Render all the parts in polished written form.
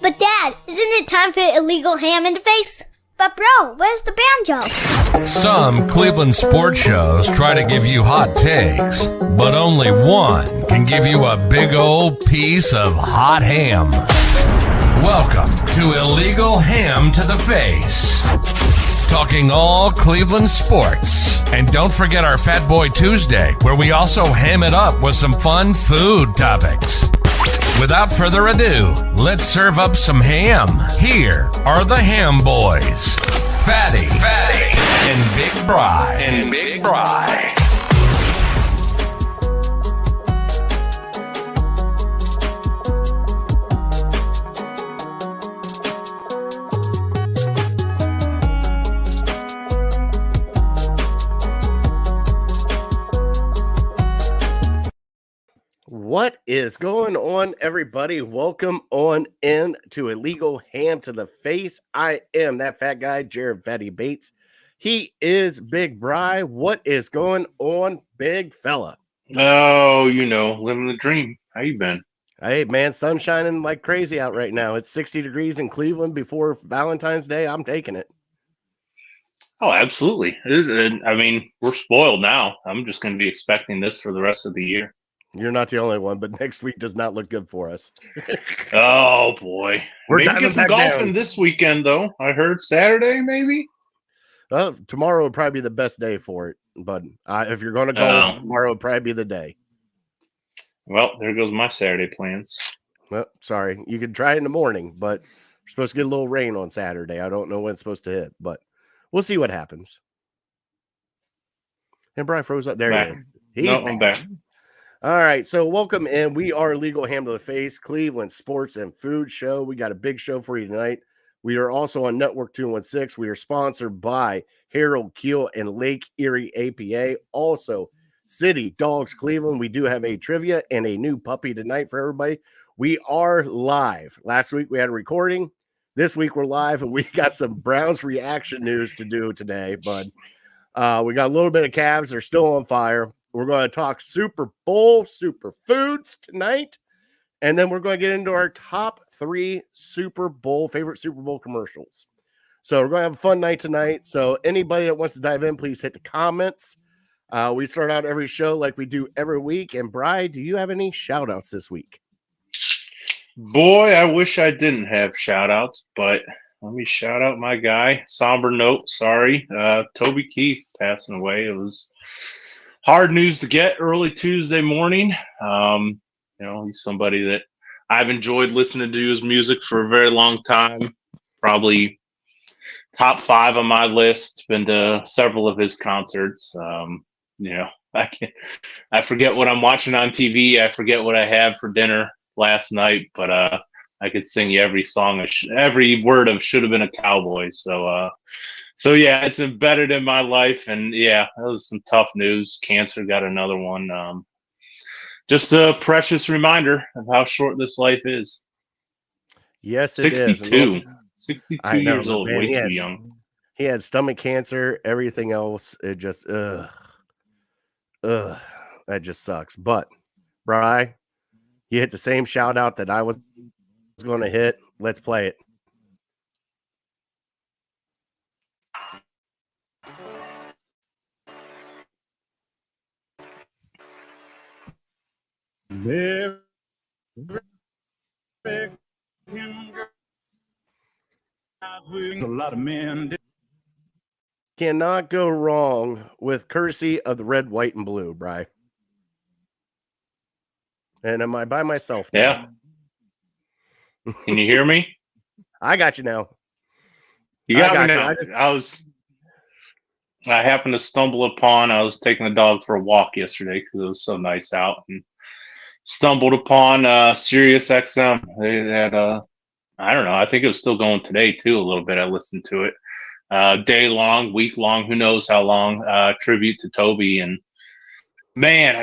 But Dad, isn't it time for illegal ham in the face? But bro, where's the banjo? Some Cleveland sports shows try to give you hot takes, but only one can give you a big old piece of hot ham. Welcome to Illegal Ham to the Face. Talking all Cleveland sports. And don't forget our Fat Boy Tuesday, where we also ham it up with some fun food topics. Without further ado, let's serve up some ham. Here are the Ham Boys, Fatty, and Big Bry. What is going on, everybody? Welcome on in to Illegal Ham to the Face. I am that fat guy, Jared Fatty Bates. He is Big Bry. What is going on, big fella? Oh, living the dream. How you been? Hey, man, sun's shining like crazy out right now. It's 60 degrees in Cleveland before Valentine's Day. I'm taking it. Oh, absolutely. It is. I mean, we're spoiled now. I'm just going to be expecting this for the rest of the year. You're not the only one, but next week does not look good for us. Oh, boy. We're maybe get some golfing this weekend, though. I heard Saturday, maybe? Well, tomorrow would probably be the best day for it. But if you're going to golf, tomorrow would probably be the day. Well, there goes my Saturday plans. Well, sorry. You could try it in the morning, but we're supposed to get a little rain on Saturday. I don't know when it's supposed to hit, but we'll see what happens. And Brian froze up. There he is. I'm back. All right, so welcome in. We are Legal Ham to the Face, Cleveland sports and food show. We got a big show for you tonight. We are also on Network 216. We are sponsored by Kheel and Lake Erie APA. Also, City Dogs Cleveland. We do have a trivia and a new puppy tonight for everybody. We are live. Last week we had a recording. This week we're live, and we got some Browns reaction news to do today. But we got a little bit of Cavs. They're still on fire. We're going to talk Superbowl Superfoods tonight, and then we're going to get into our top 3 favorite Super Bowl commercials. So we're going to have a fun night tonight. So anybody that wants to dive in, please hit the comments. We start out every show like we do every week. And Bri, do you have any shout-outs this week? Boy, I wish I didn't have shout-outs, but let me shout out my guy. Somber note, sorry. Toby Keith passing away. It was hard news to get early Tuesday morning. He's somebody that I've enjoyed listening to his music for a very long time. Probably top 5 on my list. Been to several of his concerts. I forget what I'm watching on TV. I forget what I had for dinner last night, but I could sing you every song, every word of "Should Have Been a Cowboy." So yeah, it's embedded in my life, and yeah, that was some tough news. Cancer got another one. Just a precious reminder of how short this life is. Yes, it 62. is. 62 years old, man, way too young. He had stomach cancer, everything else. It just, that just sucks. But, Bri, you hit the same shout out that I was going to hit. Let's play it. A lot of men cannot go wrong with courtesy of the red, white, and blue, Bri. And am I by myself now? Yeah. Can you hear me? I got you now. You got me now. I happened to stumble upon, I was taking the dog for a walk yesterday because it was so nice out, and stumbled upon Sirius XM. They had I don't know, I think it was still going today too a little bit. I listened to it day long, week long, who knows how long, tribute to Toby. And man,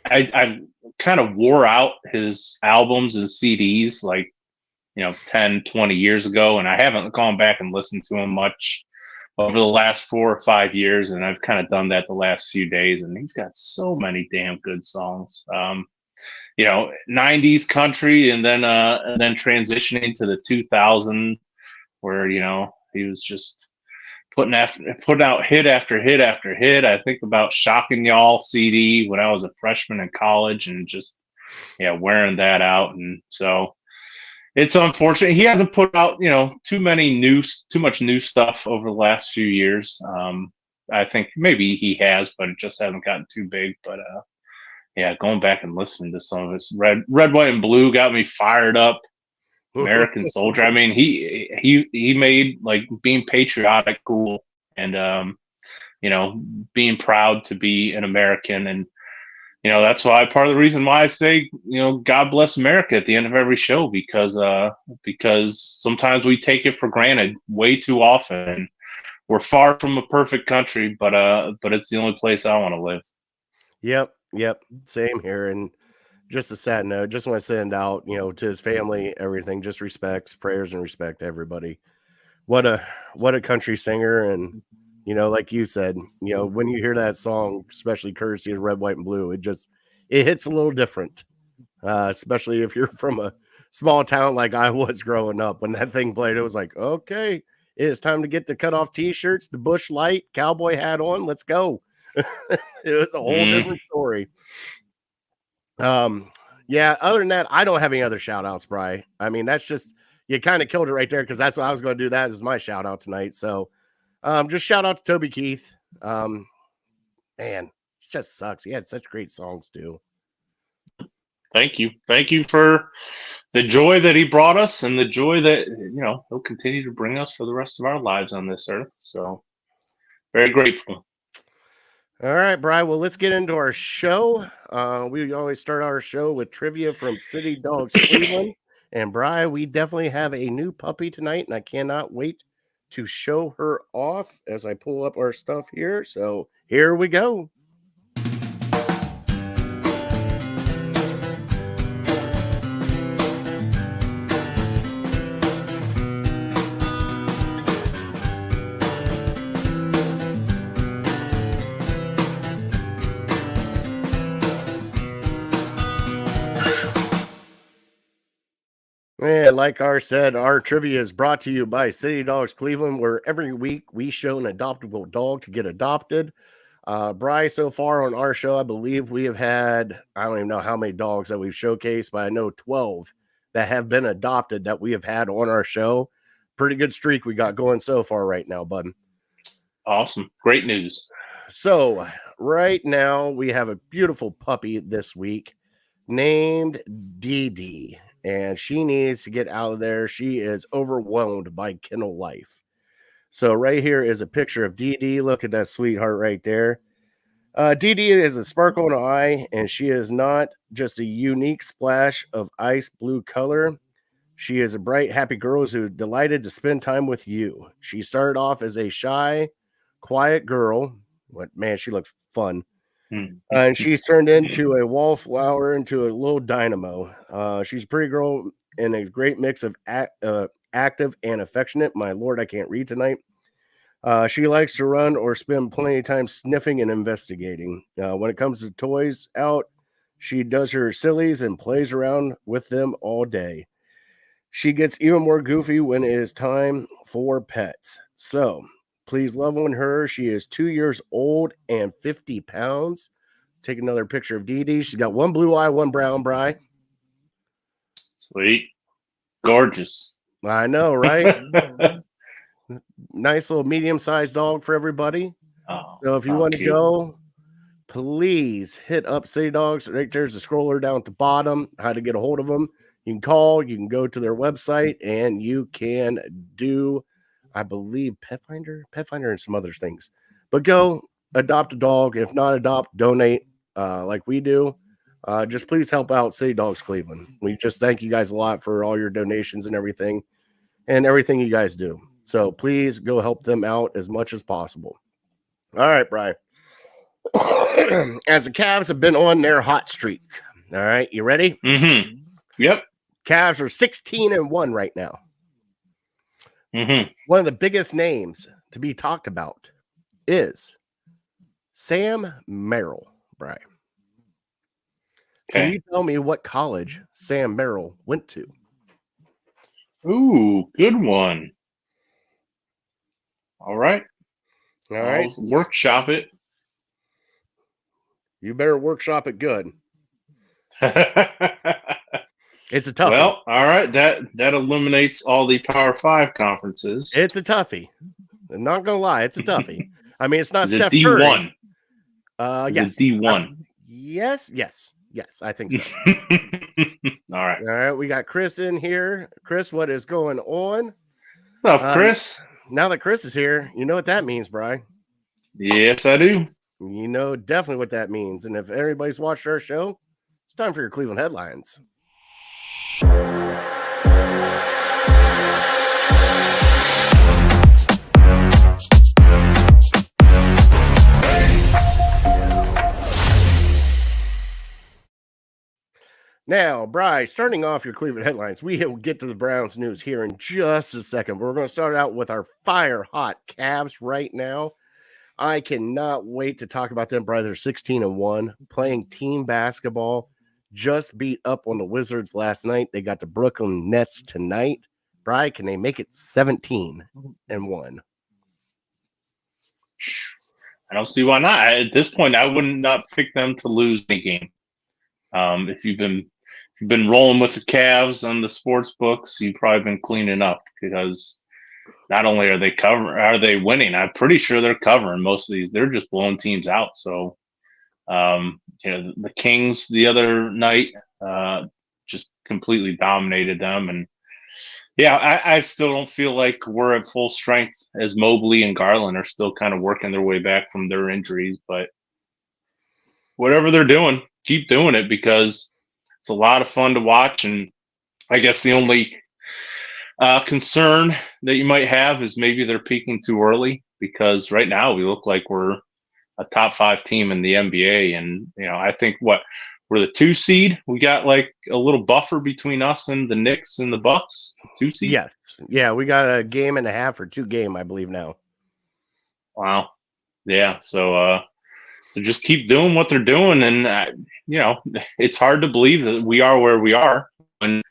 I kind of wore out his albums and CDs like 10, 20 years ago, and I haven't gone back and listened to him much over the last 4 or 5 years, and I've kind of done that the last few days, and he's got so many damn good songs. '90s country, and then transitioning to the 2000, where he was just putting out hit after hit after hit. I think about Shocking Y'all CD when I was a freshman in college, and just wearing that out. And so it's unfortunate he hasn't put out too much new stuff over the last few years. I think maybe he has, but it just hasn't gotten too big. But going back and listening to some of this red, white, and blue got me fired up. American Soldier. I mean, he made like being patriotic cool, and being proud to be an American. And that's why part of the reason why I say God bless America at the end of every show, because sometimes we take it for granted way too often. We're far from a perfect country, but it's the only place I want to live. Yep, same here. And just a sad note, just want to send out, to his family, everything, just respects, prayers, and respect to everybody. What a country singer. And, like you said, when you hear that song, especially courtesy of Red, White, and Blue, it hits a little different, especially if you're from a small town like I was growing up. When that thing played, it was like, okay, it's time to get the cut off t-shirts, the Bush Light, cowboy hat on. Let's go. It was a whole different story. Other than that, I don't have any other shout outs, Bri. I mean, that's just, you kind of killed it right there, because that's what I was going to do. That is my shout out tonight. So just shout out to Toby Keith. Man, it just sucks. He had such great songs too. Thank you for the joy that he brought us, and the joy that he'll continue to bring us for the rest of our lives on this earth. So very grateful. All right, Bri. Well, let's get into our show. We always start our show with trivia from City Dogs Cleveland. And Bri, we definitely have a new puppy tonight, and I cannot wait to show her off as I pull up our stuff here. So here we go. And like our said, our trivia is brought to you by City Dogs Cleveland, where every week we show an adoptable dog to get adopted. Bri, so far on our show, I believe we have had, I don't even know how many dogs that we've showcased, but I know 12 that have been adopted that we have had on our show. Pretty good streak we got going so far right now, bud. Awesome. Great news. So right now we have a beautiful puppy this week named Dee Dee. And she needs to get out of there. She is overwhelmed by kennel life. So right here is a picture of Dee Dee. Look at that sweetheart right there. Dee Dee is a sparkle in her eye, and she is not just a unique splash of ice blue color. She is a bright, happy girl who's delighted to spend time with you. She started off as a shy, quiet girl. Man, she looks fun. And she's turned into a wallflower, into a little dynamo. She's a pretty girl and a great mix of active and affectionate. My Lord, I can't read tonight. She likes to run or spend plenty of time sniffing and investigating. When it comes to toys out, she does her sillies and plays around with them all day. She gets even more goofy when it is time for pets. So please love on her. She is 2 years old and 50 pounds. Take another picture of Dee Dee. She's got one blue eye, one brown, Bri. Sweet. Gorgeous. I know, right? Nice little medium-sized dog for everybody. So if you want to go, please hit up City Dogs. Right there's a scroller down at the bottom, how to get a hold of them. You can call, you can go to their website, and you can do, I believe, Pet Finder, and some other things. But go adopt a dog. If not adopt, donate like we do. Just please help out City Dogs Cleveland. We just thank you guys a lot for all your donations and everything you guys do. So please go help them out as much as possible. All right, Brian. As the Cavs have been on their hot streak. All right, you ready? Mm-hmm. Yep. Cavs are 16-1 right now. Mm-hmm. One of the biggest names to be talked about is Sam Merrill, Brian. Can Okay. you tell me what college Sam Merrill went to? Ooh, good one. All right. All I'll right. workshop it. You better workshop it good. It's a toughie. Well, all right. That eliminates all the Power 5 conferences. It's a toughie. I'm not going to lie. It's a toughie. I mean, it's not Is it Steph Curry. D1? Is Yes. it D1? Yes, I think so. All right. All right, we got Chris in here. Chris, what is going on? What's up, Chris? Now that Chris is here, you know what that means, Bri. Yes, I do. You know definitely what that means. And if everybody's watched our show, it's time for your Cleveland headlines. Now, Bri, starting off your Cleveland headlines, we will get to the Browns news here in just a second. But we're going to start out with our fire hot Cavs right now. I cannot wait to talk about them, Bri. They're 16-1, playing team basketball. Just beat up on the Wizards last night. They got the Brooklyn Nets tonight. Bri, can they make it 17-1? I don't see why not. At this point, I would not pick them to lose any game. If you've been rolling with the Cavs on the sports books, you've probably been cleaning up, because not only are they winning, I'm pretty sure they're covering most of these. They're just blowing teams out. So, the Kings the other night just completely dominated them. And yeah, I still don't feel like we're at full strength, as Mobley and Garland are still kind of working their way back from their injuries. But whatever they're doing, keep doing it, because it's a lot of fun to watch. And I guess the only concern that you might have is maybe they're peaking too early, because right now we look like we're a top 5 team in the NBA. And, I think we're the 2 seed. We got like a little buffer between us and the Knicks and the Bucks. 2 seed? Yes. Yeah, we got a game and a half or 2 game, I believe now. Wow. Yeah. So just keep doing what they're doing. And, it's hard to believe that we are where we are. And,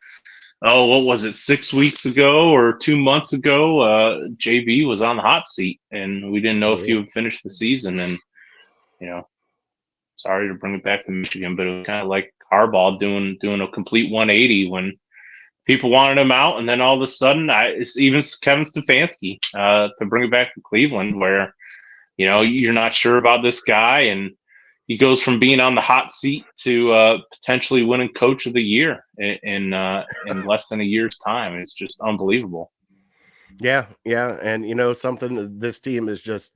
what was it, 6 weeks ago or 2 months ago, JB was on the hot seat, and we didn't know if he would finish the season. And, sorry to bring it back to Michigan, but it was kind of like Harbaugh doing a complete 180 when people wanted him out. And then all of a sudden, it's even Kevin Stefanski to bring it back to Cleveland, where, you're not sure about this guy, and he goes from being on the hot seat to potentially winning Coach of the Year in less than a year's time. It's just unbelievable. Yeah. And something, this team is just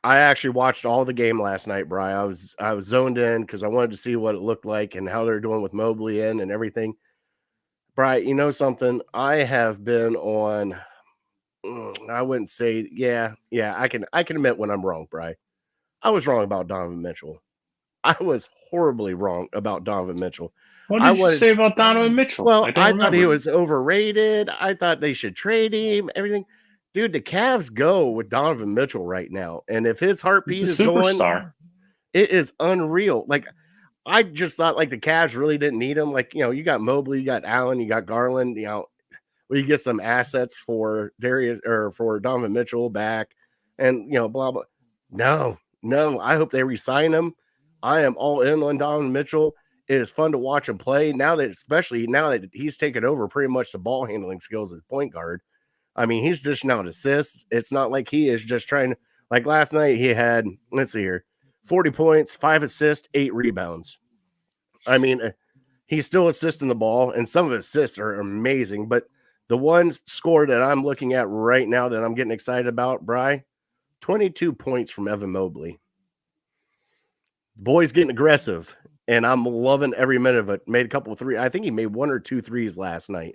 I actually watched all the game last night, Bri. I was zoned in because I wanted to see what it looked like and how they're doing with Mobley in and everything. Bri, something? I have been on. I wouldn't say, yeah. I can admit when I'm wrong, Bri. I was wrong about Donovan Mitchell. I was horribly wrong about Donovan Mitchell. What did you say about Donovan Mitchell? Well, I thought he was overrated. I thought they should trade him. Everything. Dude, the Cavs go with Donovan Mitchell right now. And if his heartbeat is going, it is unreal. Like, I just thought like the Cavs really didn't need him. Like, you got Mobley, you got Allen, you got Garland, we get some assets for Darius or for Donovan Mitchell back and, blah, blah. No, I hope they re-sign him. I am all in on Donovan Mitchell. It is fun to watch him play especially now that he's taken over pretty much the ball handling skills as point guard. I mean, he's dishing out assists. It's not like he is just trying to, like last night he had, let's see here, 40 points, 5 assists, 8 rebounds. I mean, he's still assisting the ball, and some of his assists are amazing. But the one score that I'm looking at right now that I'm getting excited about, Bri, 22 points from Evan Mobley. The boy's getting aggressive, and I'm loving every minute of it. Made a couple of threes. I think he made 1 or 2 threes last night,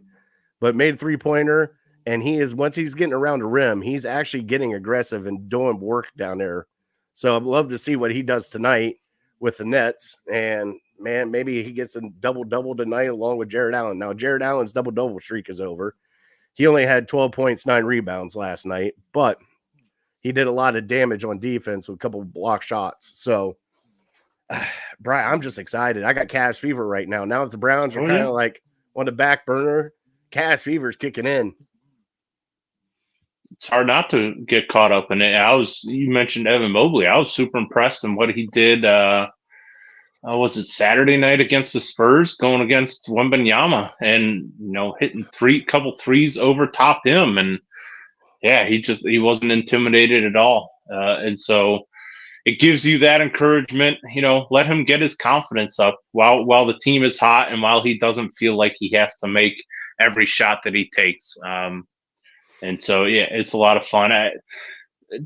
but made a 3-pointer. And once he's getting around the rim, he's actually getting aggressive and doing work down there. So I'd love to see what he does tonight with the Nets. And man, maybe he gets a double-double tonight along with Jared Allen. Now, Jared Allen's double-double streak is over. He only had 12 points, 9 rebounds last night, but he did a lot of damage on defense with a couple of block shots. So Brian, I'm just excited. I got Cavs fever right now. Now that the Browns are Oh, kind yeah. of like on the back burner, Cavs fever is kicking in. It's hard not to get caught up in it. You mentioned Evan Mobley. I was super impressed in what he did. Was it Saturday night against the Spurs, going against Wembanyama and hitting couple threes over top him, and yeah, he wasn't intimidated at all, and so it gives you that encouragement. Let him get his confidence up while the team is hot and while he doesn't feel like he has to make every shot that he takes. And so yeah, it's a lot of fun.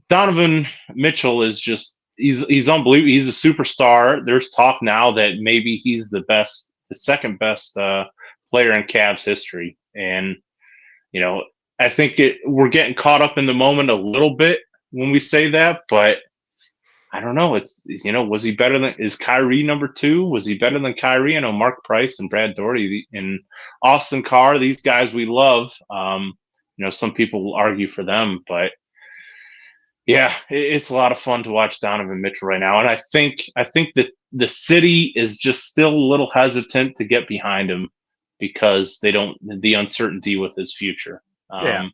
Donovan Mitchell is just he's unbelievable. He's a superstar. There's talk now that maybe he's the second best player in Cavs history. And I think we're getting caught up in the moment a little bit when we say that, but I don't know. Was he better is Kyrie number 2? Was he better than Kyrie? I know Mark Price and Brad Daugherty and Austin Carr, these guys we love. Some people will argue for them, but yeah, it's a lot of fun to watch Donovan Mitchell right now. And I think that the city is just still a little hesitant to get behind him because the uncertainty with his future. Yeah.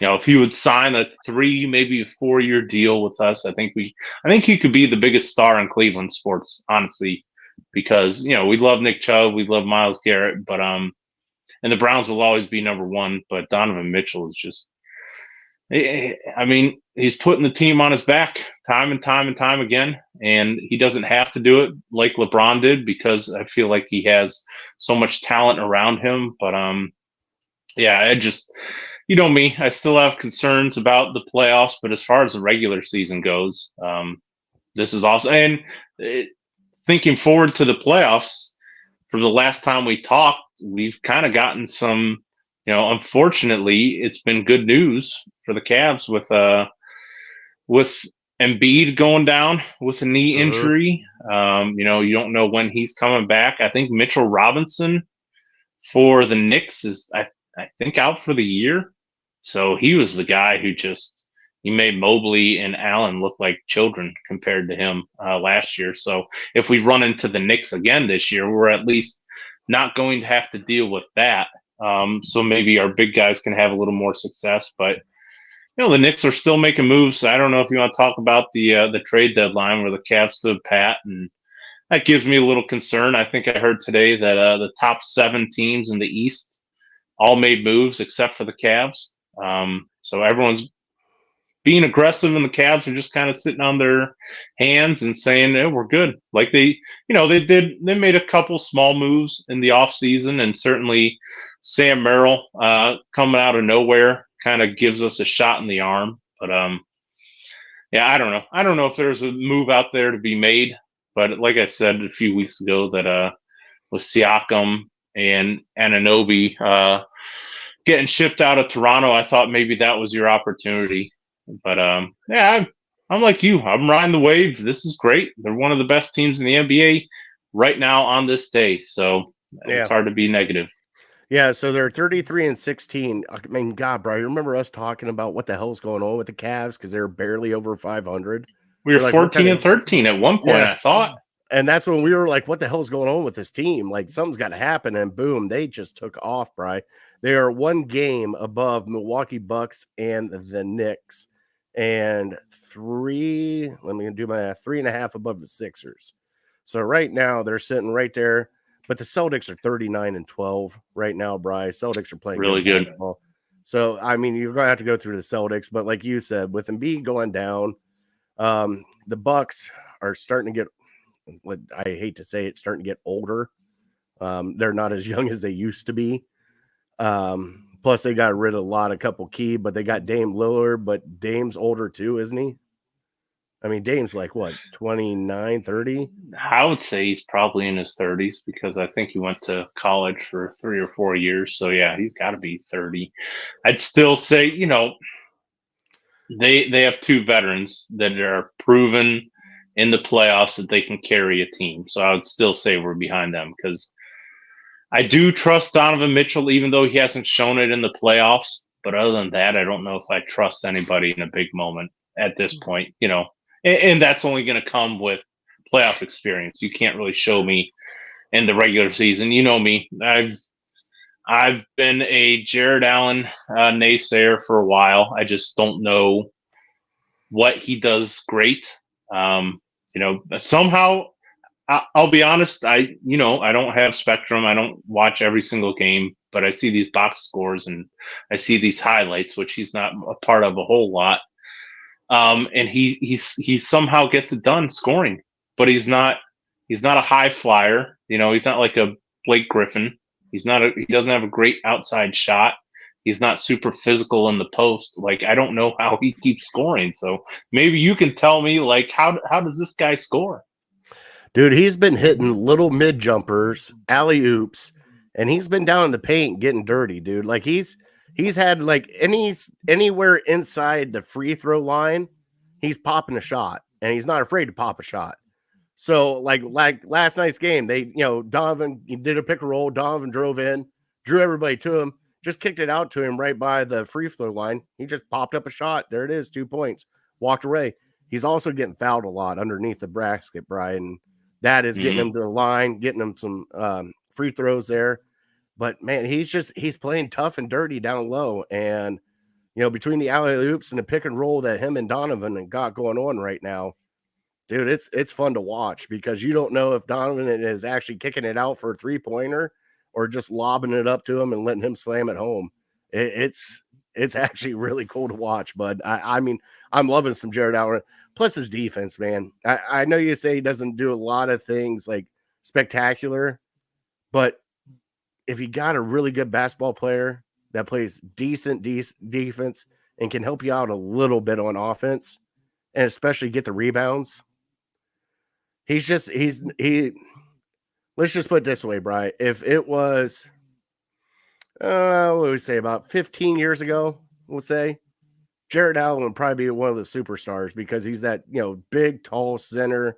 If he would sign a 3, maybe a 4-year deal with us, I think he could be the biggest star in Cleveland sports, honestly, because, we love Nick Chubb, we love Myles Garrett, but, and the Browns will always be number 1, but Donovan Mitchell is just, he's putting the team on his back time and time and time again, and he doesn't have to do it like LeBron did because I feel like he has so much talent around him. But yeah, me, I still have concerns about the playoffs, but as far as the regular season goes, this is awesome. And thinking forward to the playoffs, from the last time we talked, we've kind of gotten some. Unfortunately, it's been good news for the Cavs with Embiid going down with a knee injury. You don't know when he's coming back. I think Mitchell Robinson for the Knicks is, I think, out for the year. So he was the guy who he made Mobley and Allen look like children compared to him last year. So if we run into the Knicks again this year, we're at least not going to have to deal with that. So maybe our big guys can have a little more success, but the Knicks are still making moves. I don't know if you want to talk about the trade deadline where the Cavs stood pat, and that gives me a little concern. I think I heard today that the top 7 teams in the East all made moves except for the Cavs. So everyone's being aggressive, and the Cavs are just kind of sitting on their hands and saying, we're good. Like they made a couple small moves in the offseason, and certainly Sam Merrill coming out of nowhere kind of gives us a shot in the arm. But yeah, I don't know. I don't know if there's a move out there to be made, but like I said a few weeks ago, that with Siakam and Anunoby getting shipped out of Toronto, I thought maybe that was your opportunity. But yeah, I'm like you. I'm riding the wave. This is great. They're one of the best teams in the NBA right now on this day. So it's hard to be negative. Yeah, so they're 33-16. I mean, God, bro, you remember us talking about what the hell's going on with the Cavs because they're barely over 500. We were like, 14-13 at one point, I thought. And that's when we were like, what the hell's going on with this team? Like, something's got to happen. And boom, they just took off, Bri. They are 1 game above Milwaukee Bucks and the Knicks, and 3.5 above the Sixers. So right now they're sitting right there, but the Celtics are 39-12 right now, Bri. Celtics are playing really good. basketball. So, I mean, you're going to have to go through the Celtics, but like you said, with Embiid going down, the Bucks are starting to get, what I hate to say it, starting to get older. They're not as young as they used to be. Plus they got rid of a couple key, but they got Dame Lillard, but Dame's older too, isn't he? I mean, Dame's like what, 29, 30? I would say he's probably in his 30s because I think he went to college for 3 or 4 years. So yeah, he's got to be 30. I'd still say, they have 2 veterans that are proven in the playoffs that they can carry a team. So I would still say we're behind them because I do trust Donovan Mitchell, even though he hasn't shown it in the playoffs. But other than that, I don't know if I trust anybody in a big moment at this point, and that's only going to come with playoff experience. You can't really show me in the regular season. You know me. I've been a Jared Allen naysayer for a while. I just don't know what he does great. Somehow I'll be honest. I don't have Spectrum. I don't watch every single game, but I see these box scores and I see these highlights, which he's not a part of a whole lot. And he somehow gets it done scoring, but he's not a high flyer. He's not like a Blake Griffin. He doesn't have a great outside shot. He's not super physical in the post. Like, I don't know how he keeps scoring. So maybe you can tell me, like, how does this guy score? Dude, he's been hitting little mid jumpers, alley oops, and he's been down in the paint getting dirty, dude. Like he's had like anywhere inside the free throw line, he's popping a shot, and he's not afraid to pop a shot. So like last night's game, Donovan did a pick and roll. Donovan drove in, drew everybody to him, just kicked it out to him right by the free throw line. He just popped up a shot. There it is, 2 points. Walked away. He's also getting fouled a lot underneath the basket, Brian. That is getting him to the line, getting him some free throws there. But man, he's playing tough and dirty down low. And between the alley oops and the pick and roll that him and Donovan got going on right now, dude, it's fun to watch because you don't know if Donovan is actually kicking it out for a 3-pointer or just lobbing it up to him and letting him slam it home. It's actually really cool to watch. But I mean, I'm loving some Jared Allen. Plus his defense, man. I know you say he doesn't do a lot of things like spectacular, but if you got a really good basketball player that plays decent defense and can help you out a little bit on offense and especially get the rebounds, let's just put it this way, Brian. If it was, what would we say, about 15 years ago, we'll say, Jared Allen would probably be one of the superstars because he's that, big, tall center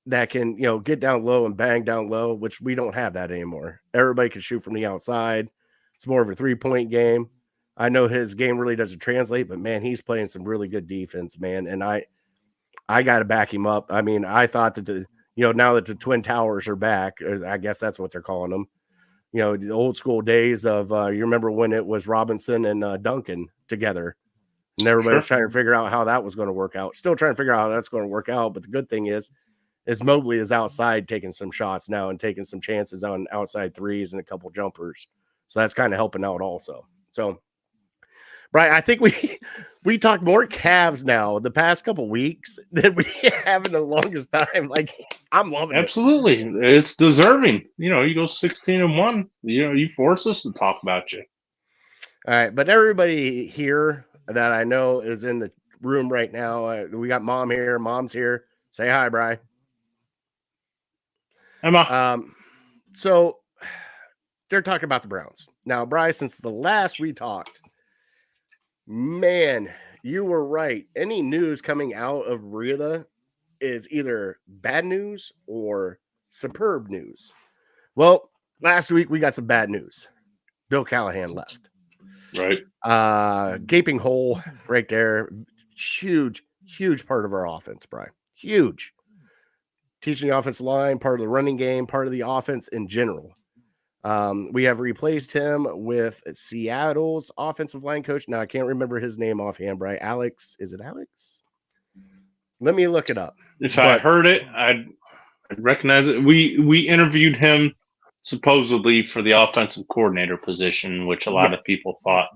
that can, get down low and bang down low, which we don't have that anymore. Everybody can shoot from the outside. It's more of a 3-point game. I know his game really doesn't translate, but man, he's playing some really good defense, man. And I got to back him up. I mean, I thought that now that the Twin Towers are back, I guess that's what they're calling them. The old school days of, you remember when it was Robinson and Duncan together. And everybody was trying to figure out how that was going to work out. Still trying to figure out how that's going to work out. But the good thing is Mobley is outside taking some shots now and taking some chances on outside threes and a couple jumpers. So that's kind of helping out also. So, Brian, I think we talked more Cavs now the past couple weeks than we have in the longest time. Like, I'm loving it. Absolutely. It's deserving. You go 16-1. You force us to talk about you. All right. But everybody here that I know is in the room right now. We got Mom here. Mom's here. Say hi, Bri. Emma. So they're talking about the Browns. Now, Bri, since the last we talked, man, you were right. Any news coming out of Rita is either bad news or superb news. Well, last week we got some bad news. Bill Callahan left. Right. Gaping hole right there. Huge part of our offense, Brian. Huge. Teaching the offensive line, part of the running game, part of the offense in general. We have replaced him with Seattle's offensive line coach. Now, I can't remember his name offhand, Brian. Alex. Is it Alex? Let me look it up. If I heard it, I'd recognize it. We interviewed him supposedly for the offensive coordinator position, which a lot of people thought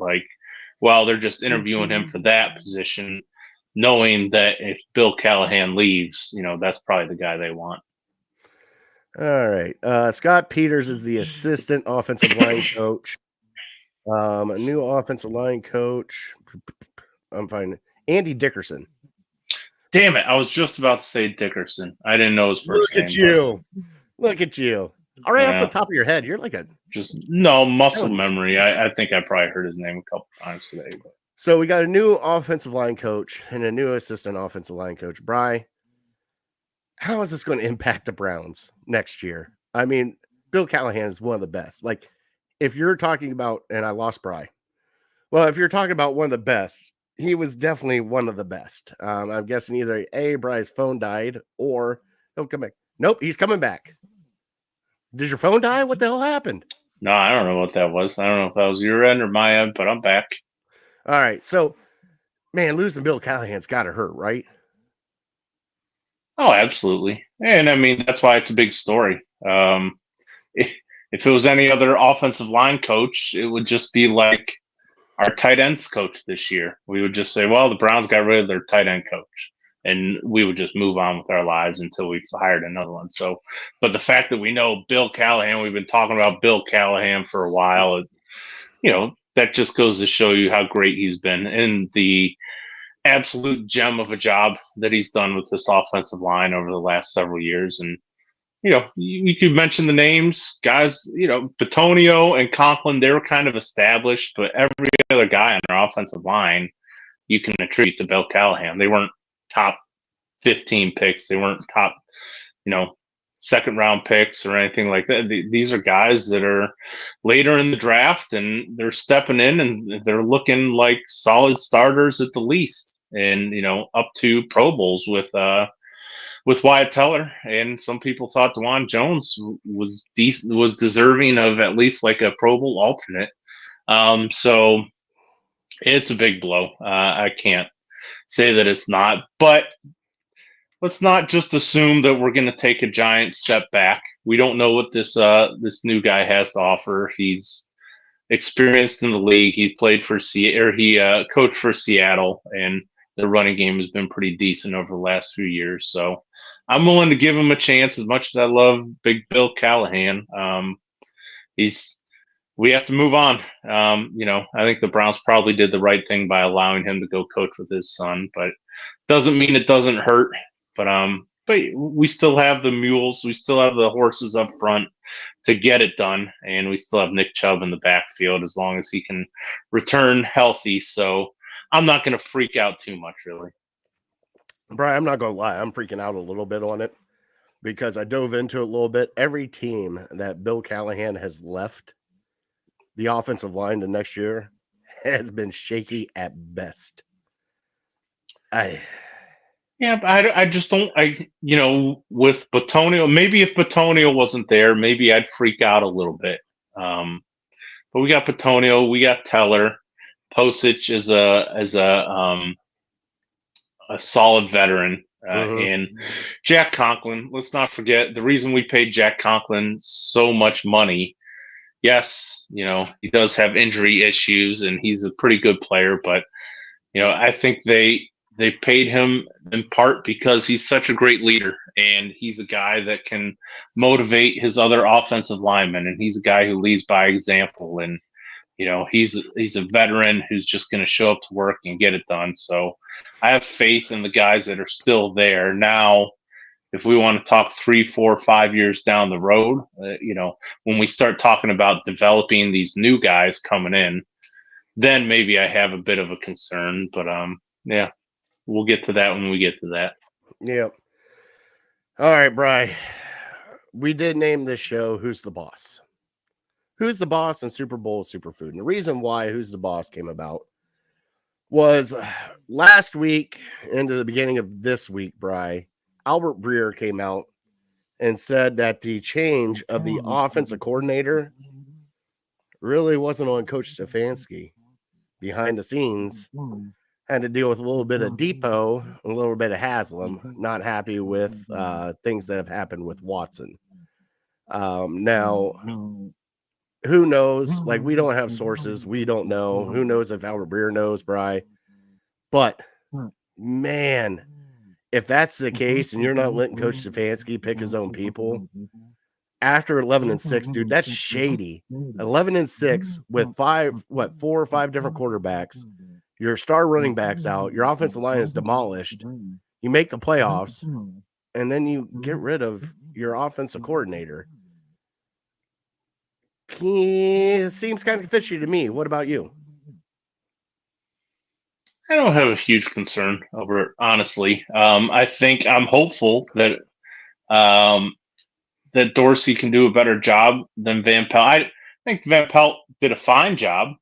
they're just interviewing him for that position, knowing that if Bill Callahan leaves, that's probably the guy they want. All right. Scott Peters is the assistant offensive line coach. A new offensive line coach. I'm finding Andy Dickerson. Damn it. I was just about to say Dickerson. I didn't know his first name. Look at you. All right, off the top of your head, you're like muscle memory. I think I probably heard his name a couple times today. But. So we got a new offensive line coach and a new assistant offensive line coach. Bri, how is this going to impact the Browns next year? I mean, Bill Callahan is one of the best. Like, if you're talking about, and I lost Bri. Well, if you're talking about one of the best, he was definitely one of the best. I'm guessing either A, Bri's phone died, or He'll come back. Nope, he's coming back. Did your phone die? What the hell happened? No, I don't know what that was. I don't know if that was your end or my end, but I'm back. All right. So, man, losing Bill Callahan's got to hurt, right? Oh, absolutely. And I mean, that's why it's a big story. If it was any other offensive line coach, it would just be like our tight ends coach this year. We would just say, well, the Browns got rid of their tight end coach. And we would just move on with our lives until we hired another one. So, but the fact that we know Bill Callahan, we've been talking about Bill Callahan for a while, that just goes to show you how great he's been and the absolute gem of a job that he's done with this offensive line over the last several years. And, you could mention the names, guys, Bitonio and Conklin, they were kind of established, but every other guy on our offensive line, you can attribute to Bill Callahan. They weren't top 15 picks. They weren't top, second round picks or anything like that. These are guys that are later in the draft and they're stepping in and they're looking like solid starters at the least. And, up to Pro Bowls with Wyatt Teller, and some people thought DeJuan Jones was deserving of at least like a Pro Bowl alternate. So it's a big blow. I can't say that it's not, but let's not just assume that we're going to take a giant step back. We don't know what this new guy has to offer. He's experienced in the league. He played for he coached for Seattle, and the running game has been pretty decent over the last few years. So I'm willing to give him a chance as much as I love Big Bill Callahan. We have to move on. I think the Browns probably did the right thing by allowing him to go coach with his son, but doesn't mean it doesn't hurt. But we still have the mules. We still have the horses up front to get it done. And we still have Nick Chubb in the backfield as long as he can return healthy. So I'm not going to freak out too much, really. Brian, I'm not going to lie. I'm freaking out a little bit on it because I dove into it a little bit. Every team that Bill Callahan has left the offensive line to next year has been shaky at best. Yeah, but I just don't. With Bitonio, maybe if Bitonio wasn't there, maybe I'd freak out a little bit. But we got Bitonio, we got Teller. Posich is a solid veteran, and Jack Conklin. Let's not forget the reason we paid Jack Conklin so much money. Yes, he does have injury issues, and he's a pretty good player. But I think they paid him in part because he's such a great leader, and he's a guy that can motivate his other offensive linemen, and he's a guy who leads by example. And he's a veteran who's just going to show up to work and get it done. So I have faith in the guys that are still there. Now, if we want to talk 3, 4, 5 years down the road, when we start talking about developing these new guys coming in, then maybe I have a bit of a concern. But yeah, we'll get to that when we get to that. Yep. All right, Bri. We did name this show Who's the Boss? Who's the Boss in Superbowl Superfood? And the reason why Who's the Boss came about was last week into the beginning of this week, Bri, Albert Breer came out and said that the change of the offensive coordinator really wasn't on Coach Stefanski. Behind the scenes, had to deal with a little bit of Depot, a little bit of Haslam, not happy with things that have happened with Watson. Now, who knows? Like, we don't have sources. We don't know. Who knows if Albert Breer knows, Bri? But, man, if that's the case and you're not letting Coach Stefanski pick his own people, after 11-6, dude, that's shady. 11-6 with 4 or 5 different quarterbacks. Your star running back's out. Your offensive line is demolished. You make the playoffs, and then you get rid of your offensive coordinator. It seems kind of fishy to me. What about you? I don't have a huge concern over it, honestly. I think I'm hopeful that that Dorsey can do a better job than Van Pelt. I think Van Pelt did a fine job,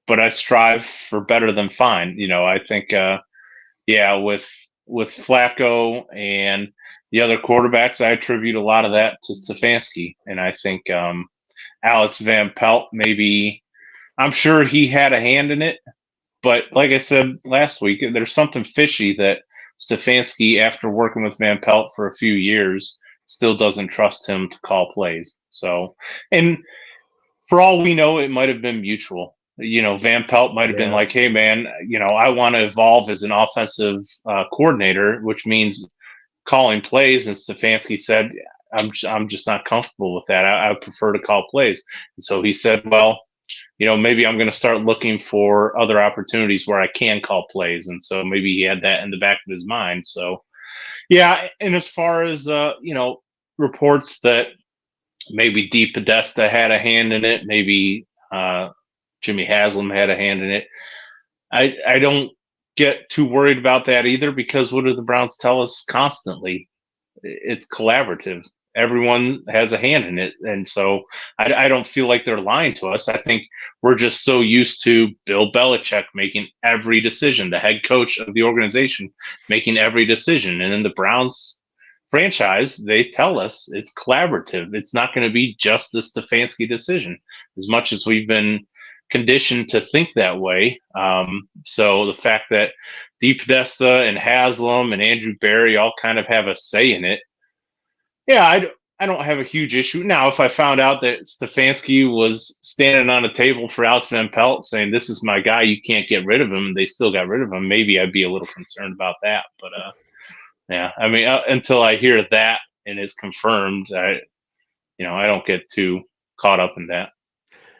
but I strive for better than fine. I think, with Flacco and the other quarterbacks, I attribute a lot of that to Stefanski. And I think Alex Van Pelt, maybe, I'm sure he had a hand in it. But like I said last week, there's something fishy that Stefanski, after working with Van Pelt for a few years, still doesn't trust him to call plays. So, and for all we know, it might have been mutual. Van Pelt might have been like, hey, man, I want to evolve as an offensive coordinator, which means calling plays. And Stefanski said, I'm just not comfortable with that. I prefer to call plays. And so he said, well, maybe I'm going to start looking for other opportunities where I can call plays. And so maybe he had that in the back of his mind. So, yeah. And as far as, reports that maybe Dee Podesta had a hand in it, maybe Jimmy Haslam had a hand in it, I don't get too worried about that either, because what do the Browns tell us constantly? It's collaborative. Everyone has a hand in it. And so I don't feel like they're lying to us. I think we're just so used to Bill Belichick making every decision, the head coach of the organization making every decision. And in the Browns franchise, they tell us it's collaborative. It's not going to be just a Stefanski decision, as much as we've been conditioned to think that way. So the fact that Dee Podesta and Haslam and Andrew Berry all kind of have a say in it, yeah, I don't have a huge issue. Now, if I found out that Stefanski was standing on a table for Alex Van Pelt saying, this is my guy, you can't get rid of him, and they still got rid of him, maybe I'd be a little concerned about that. But yeah, I mean, until I hear that and it's confirmed, I don't get too caught up in that.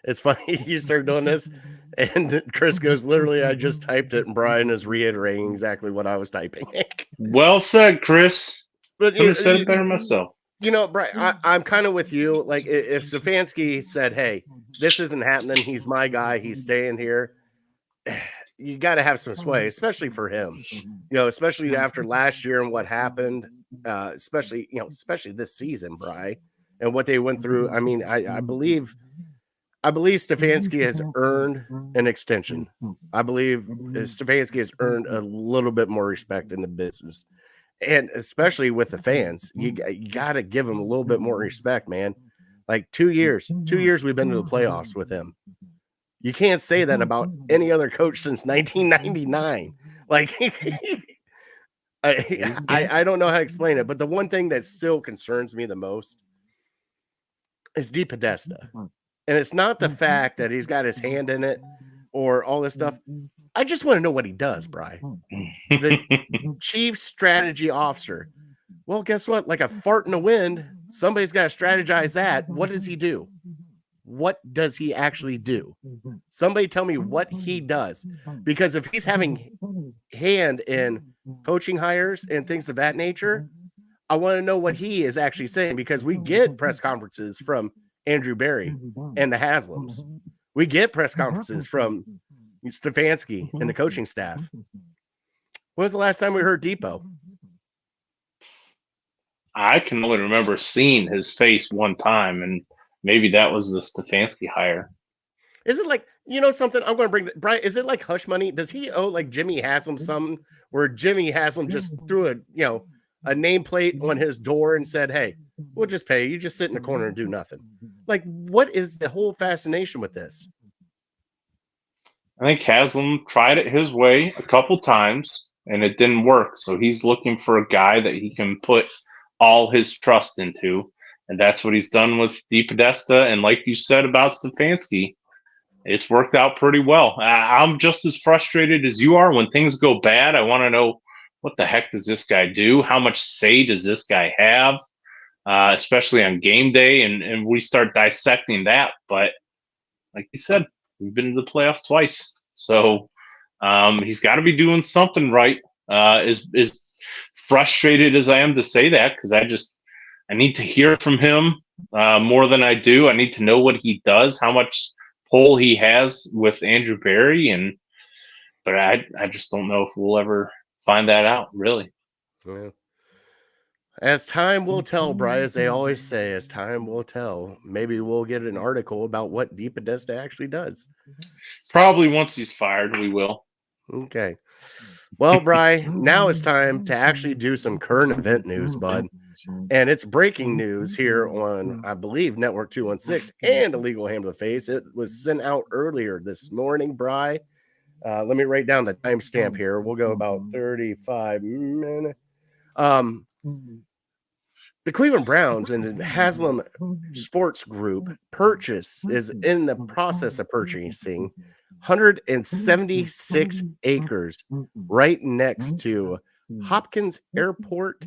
It's funny you start doing this, and Chris goes, literally, I just typed it, and Brian is reiterating exactly what I was typing. Well said, Chris. But Could have said it better myself. Brian, I'm kind of with you. Like, if Stefanski said, hey, this isn't happening, he's my guy, he's staying here, you got to have some sway, especially for him. Especially after last year and what happened, especially this season, Brian, and what they went through. I mean, I believe Stefanski has earned an extension. I believe Stefanski has earned a little bit more respect in the business. And especially with the fans, you got to give him a little bit more respect, man. Like 2 years we've been to the playoffs with him. You can't say that about any other coach since 1999. Like, I don't know how to explain it, but the one thing that still concerns me the most is Dee Podesta. And it's not the fact that he's got his hand in it or all this stuff. I just want to know what he does, Brian. The chief strategy officer. Well, guess what? Like a fart in the wind, somebody's got to strategize that. What does he do? What does he actually do? Somebody tell me what he does. Because if he's having hand in coaching hires and things of that nature, I want to know what he is actually saying, because we get press conferences from Andrew Berry and the Haslams. We get press conferences from Stefanski and the coaching staff. When was the last time we heard Depot? I can only remember seeing his face one time, and maybe that was the Stefanski hire. Is it like, something I'm going to bring, Brian, is it like hush money? Does he owe like Jimmy Haslam something, where Jimmy Haslam just threw a nameplate on his door and said, hey, we'll just pay you, just sit in the corner and do nothing? Like, what is the whole fascination with this? I think Haslam tried it his way a couple times and it didn't work. So he's looking for a guy that he can put all his trust into. And that's what he's done with Dee Podesta. And like you said about Stefanski, it's worked out pretty well. I'm just as frustrated as you are when things go bad. I want to know, what the heck does this guy do? How much say does this guy have? Especially on game day. And we start dissecting that. But like you said, we've been to the playoffs twice. So he's got to be doing something right. As frustrated as I am to say that, because I need to hear from him more than I do. I need to know what he does, how much pull he has with Andrew Berry. But I just don't know if we'll ever find that out, really. Yeah. As time will tell, Brian, as they always say, as time will tell, maybe we'll get an article about what Dee Podesta actually does. Probably once he's fired, we will. Okay. Well, Bri, now it's time to actually do some current event news, bud. And it's breaking news here on, I believe, Network 216 and Illegal Ham to the Face. It was sent out earlier this morning, Bri. Let me write down the timestamp here. We'll go about 35 minutes. The Cleveland Browns and the Haslam Sports Group is in the process of purchasing 176 acres right next to Hopkins Airport,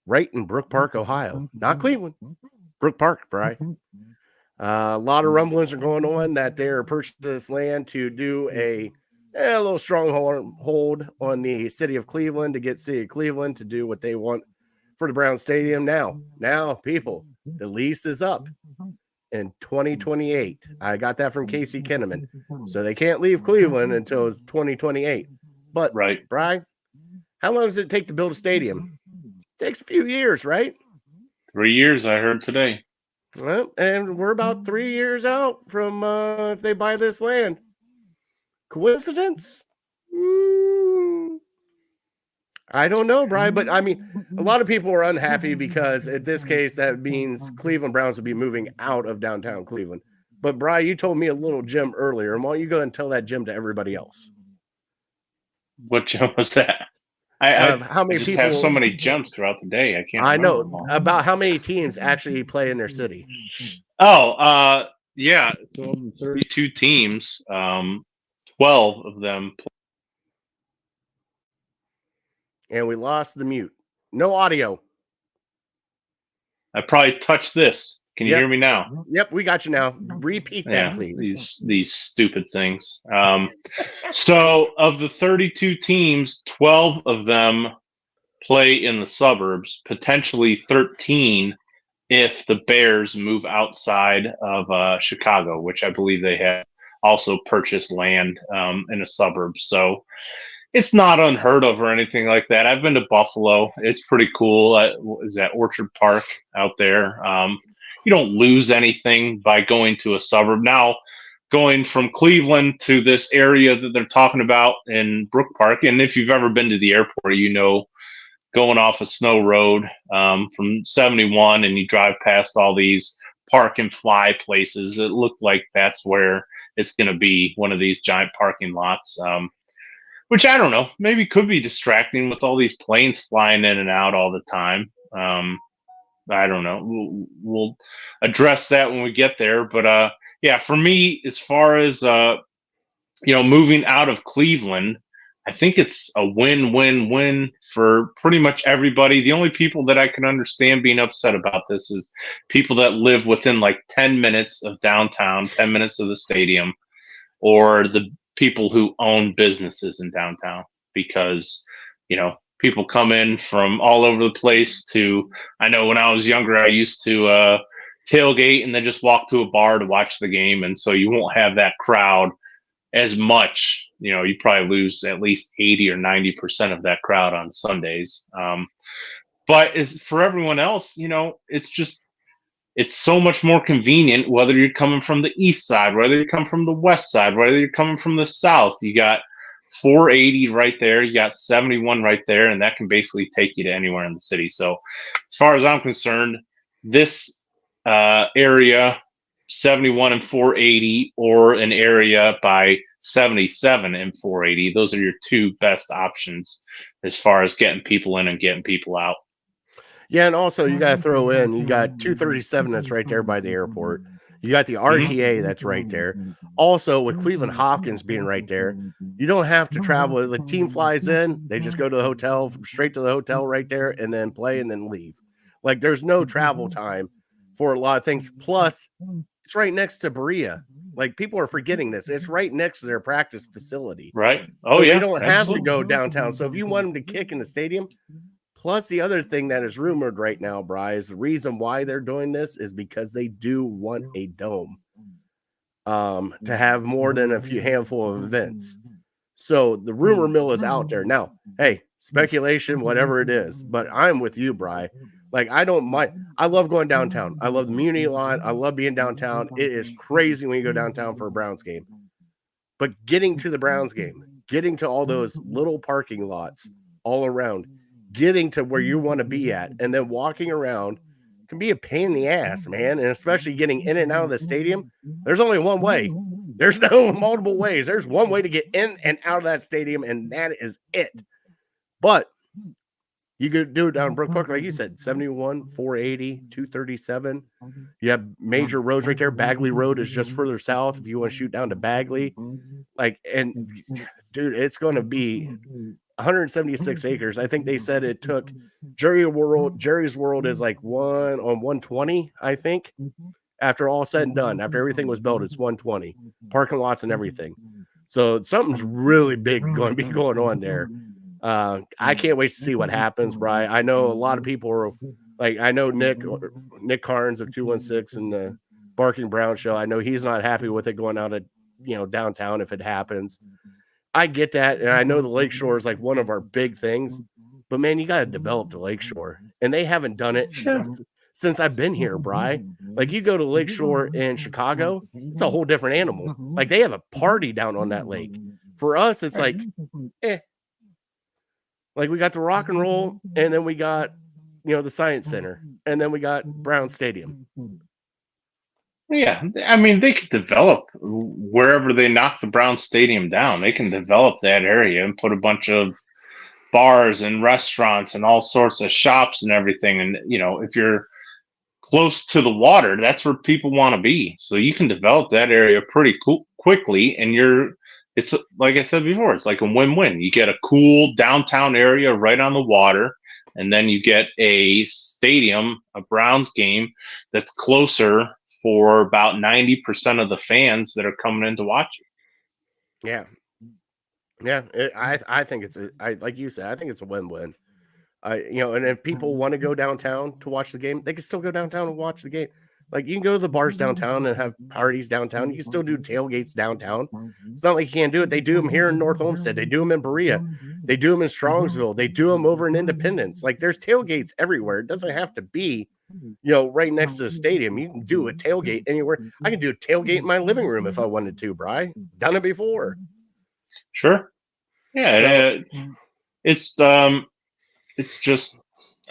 right in Brook Park, Ohio. Not Cleveland, Brook Park, Bri. A lot of rumblings are going on that they're purchasing this land to do a little stronghold on the city of Cleveland, to get city of Cleveland to do what they want for the Brown Stadium. Now, people, the lease is up in 2028. I got that from Casey Kinnaman. So they can't leave Cleveland until 2028. But, Right. Brian, how long does it take to build a stadium? It takes a few years, right? 3 years, I heard today. Well, and we're about 3 years out from if they buy this land. Coincidence? I don't know, Brian, but I mean, a lot of people are unhappy because in this case, that means Cleveland Browns would be moving out of downtown Cleveland. But Brian, you told me a little gem earlier, and why don't you go and tell that gem to everybody else? What gem was that? How many I just people have so many gems throughout the day. I can't. I know remember them all. about how many teams actually play in their city. Oh, yeah. So of the 32 teams, 12 of them. And we lost the mute. No audio. I probably touched this. Can you Yep. hear me now? Yep, we got you now. Repeat that, please. These stupid things. So of the 32 teams, 12 of them play in the suburbs, potentially 13 if the Bears move outside of Chicago, which I believe they have also purchased land in a suburb. So it's not unheard of or anything like that. I've been to Buffalo. It's pretty cool. Is that Orchard Park out there? You don't lose anything by going to a suburb. Now, going from Cleveland to this area that they're talking about in Brook Park, and if you've ever been to the airport, you know, going off a snow road from 71 and you drive past all these park and fly places, it looked like that's where it's going to be, one of these giant parking lots. Which I don't know, maybe could be distracting with all these planes flying in and out all the time. I don't know. We'll address that when we get there. But yeah, for me, as far as moving out of Cleveland, I think it's a win-win-win for pretty much everybody. The only people that I can understand being upset about this is people that live within like 10 minutes of downtown, 10 minutes of the stadium, or the people who own businesses in downtown, because people come in from all over the place I know when I was younger, I used to tailgate and then just walk to a bar to watch the game. And so you won't have that crowd as much. You probably lose at least 80 or 90% of that crowd on Sundays. But as for everyone else, it's so much more convenient, whether you're coming from the east side, whether you come from the west side, whether you're coming from the south. You got 480 right there, you got 71 right there, and that can basically take you to anywhere in the city. So as far as I'm concerned, this area, 71 and 480, or an area by 77 and 480, those are your two best options as far as getting people in and getting people out. Yeah, and also you got to throw in, you got 237 that's right there by the airport. You got the RTA that's right there. Also, with Cleveland Hopkins being right there, you don't have to travel. The team flies in, they just go to the hotel, straight to the hotel right there, and then play and then leave. Like, there's no travel time for a lot of things. Plus, it's right next to Berea. Like, people are forgetting this. It's right next to their practice facility. Right. Oh, so yeah. They don't have to go downtown. So if you want them to kick in the stadium, plus the other thing that is rumored right now, Bri, is the reason why they're doing this is because they do want a dome to have more than a few handful of events. So the rumor mill is out there. Now, hey, speculation, whatever it is, but I'm with you, Bri. Like, I don't mind. I love going downtown. I love the Muni lot. I love being downtown. It is crazy when you go downtown for a Browns game. But getting to the Browns game, getting to all those little parking lots all around, getting to where you want to be at, and then walking around can be a pain in the ass, man. And especially getting in and out of the stadium, there's only one way. There's no multiple ways. There's one way to get in and out of that stadium, and that is it. But you could do it down in Brook Park, like you said, 71, 480, 237. You have major roads right there. Bagley Road is just further south if you want to shoot down to Bagley. Like, and dude, it's going to be 176 acres. I think they said it took Jerry's World is like 120, I think. After all said and done, after everything was built, it's 120. Parking lots and everything. So something's really big going to be going on there. I can't wait to see what happens, Bri. I know a lot of people are like, I know Nick Carnes of 216 and the Barking Brown show. I know he's not happy with it going out of, downtown if it happens. I get that. And I know the Lakeshore is like one of our big things, but man, you got to develop the Lakeshore, and they haven't done it since I've been here, Bri. Like, you go to Lakeshore in Chicago, it's a whole different animal. Like, they have a party down on that lake. For us, it's like, Like, we got the Rock and Roll, and then we got, the Science Center, and then we got Brown Stadium. Yeah, I mean, they could develop wherever they knock the Brown Stadium down. They can develop that area and put a bunch of bars and restaurants and all sorts of shops and everything. And, if you're close to the water, that's where people want to be. So you can develop that area pretty quickly, and it's like I said before, it's like a win-win. You get a cool downtown area right on the water, and then you get a stadium, a Browns game that's closer for about 90% of the fans that are coming in to watch it. Yeah. Yeah. I think like you said, I think it's a win-win. And if people want to go downtown to watch the game, they can still go downtown and watch the game. Like, you can go to the bars downtown and have parties downtown. You can still do tailgates downtown. It's not like you can't do it. They do them here in North Olmsted. They do them in Berea. They do them in Strongsville. They do them over in Independence. Like, there's tailgates everywhere. It doesn't have to be, right next to the stadium. You can do a tailgate anywhere. I can do a tailgate in my living room if I wanted to, Bri. Done it before. Sure. Yeah. So, it's just,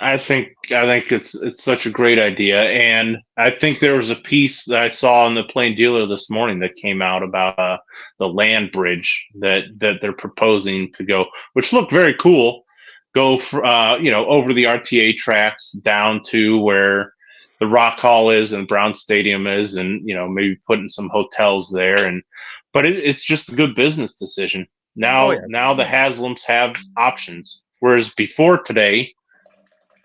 I think it's such a great idea. And I think there was a piece that I saw in the Plain Dealer this morning that came out about the land bridge that they're proposing to go, which looked very cool. Go for, over the RTA tracks down to where the Rock Hall is and Brown Stadium is, and, maybe putting some hotels there. But it's just a good business decision. Now the Haslams have options. Whereas before today,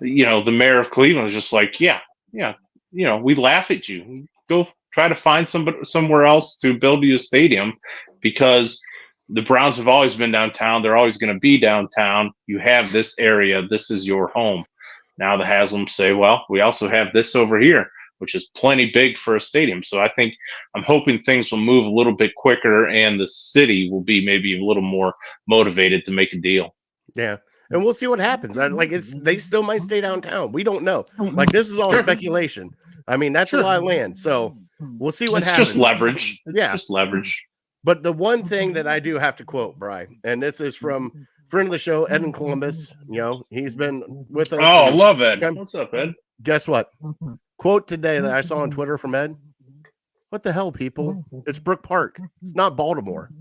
the mayor of Cleveland was just like, we laugh at you. Go try to find somewhere else to build you a stadium, because the Browns have always been downtown. They're always going to be downtown. You have this area. This is your home. Now the Haslams say, well, we also have this over here, which is plenty big for a stadium. So I'm hoping things will move a little bit quicker, and the city will be maybe a little more motivated to make a deal. Yeah. And we'll see what happens. They still might stay downtown. We don't know. Like, this is all speculation. I mean, that's a lot of land. So we'll see what happens. It's just leverage. It's just leverage. But the one thing that I do have to quote, Bri, and this is from friend of the show, Ed in Columbus. He's been with us. Oh, I love Ed. What's up, Ed? Guess what? Quote today that I saw on Twitter from Ed. What the hell, people? It's Brook Park. It's not Baltimore.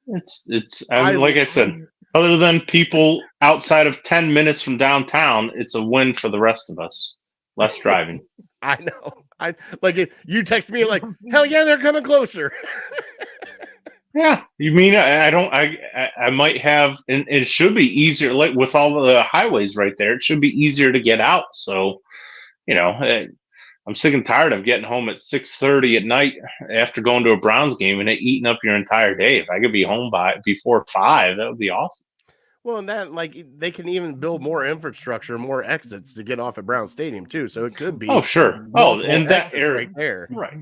Like I said, other than people outside of 10 minutes from downtown, it's a win for the rest of us. Less driving. I know. You text me like, hell yeah, they're coming closer. Yeah, you mean I might have, and it should be easier. Like, with all the highways right there, it should be easier to get out. So, I'm sick and tired of getting home at 6:30 at night after going to a Browns game and it eating up your entire day. If I could be home before 5, that would be awesome. Well, and that, they can even build more infrastructure, more exits to get off at Brown Stadium too. So it could be. Oh, sure. Oh, and that area right there, right?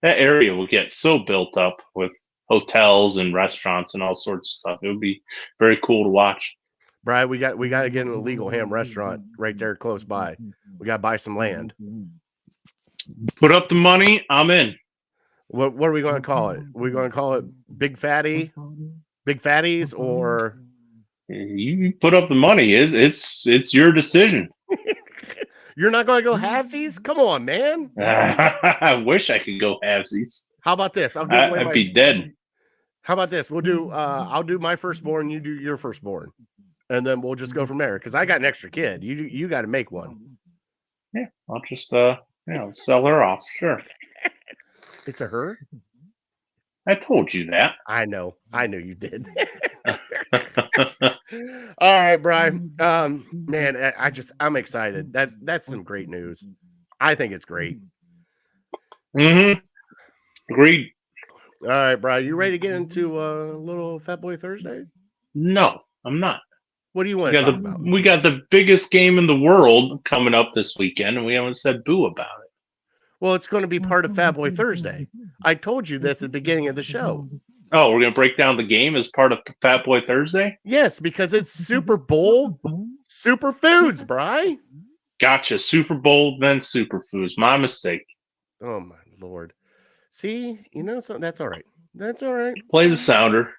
That area will get so built up with hotels and restaurants and all sorts of stuff. It would be very cool to watch. Brian, we got to get an illegal ham restaurant right there close by. We got to buy some land. Put up the money. I'm in. What are we going to call it? We're going to call it big fatties, or You put up the money. It's your decision. you're not going to go halvesies? Come on, man. I wish I could go halvesies. How about this? I'll give away I'd be dead. How about this? We'll do. I'll do my firstborn. You do your firstborn, and then we'll just go from there. Because I got an extra kid. You got to make one. Yeah, I'll just sell her off. Sure. It's a her. I told you that. I know you did. All right, Brian. Man, I'm excited. That's some great news. I think it's great. Mm-hmm. Agreed. All right, Brian. You ready to get into a little Fat Boy Thursday? No, I'm not. What do you want to talk about? We got the biggest game in the world coming up this weekend, and we haven't said boo about it. Well, it's going to be part of Fat Boy Thursday. I told you this at the beginning of the show. Oh, we're going to break down the game as part of Fat Boy Thursday? Yes, because it's Superbowl Superfoods, Bri. Gotcha. Super Bowl, then Superfoods. My mistake. Oh, my Lord. See, so that's all right. That's all right. Play the sounder.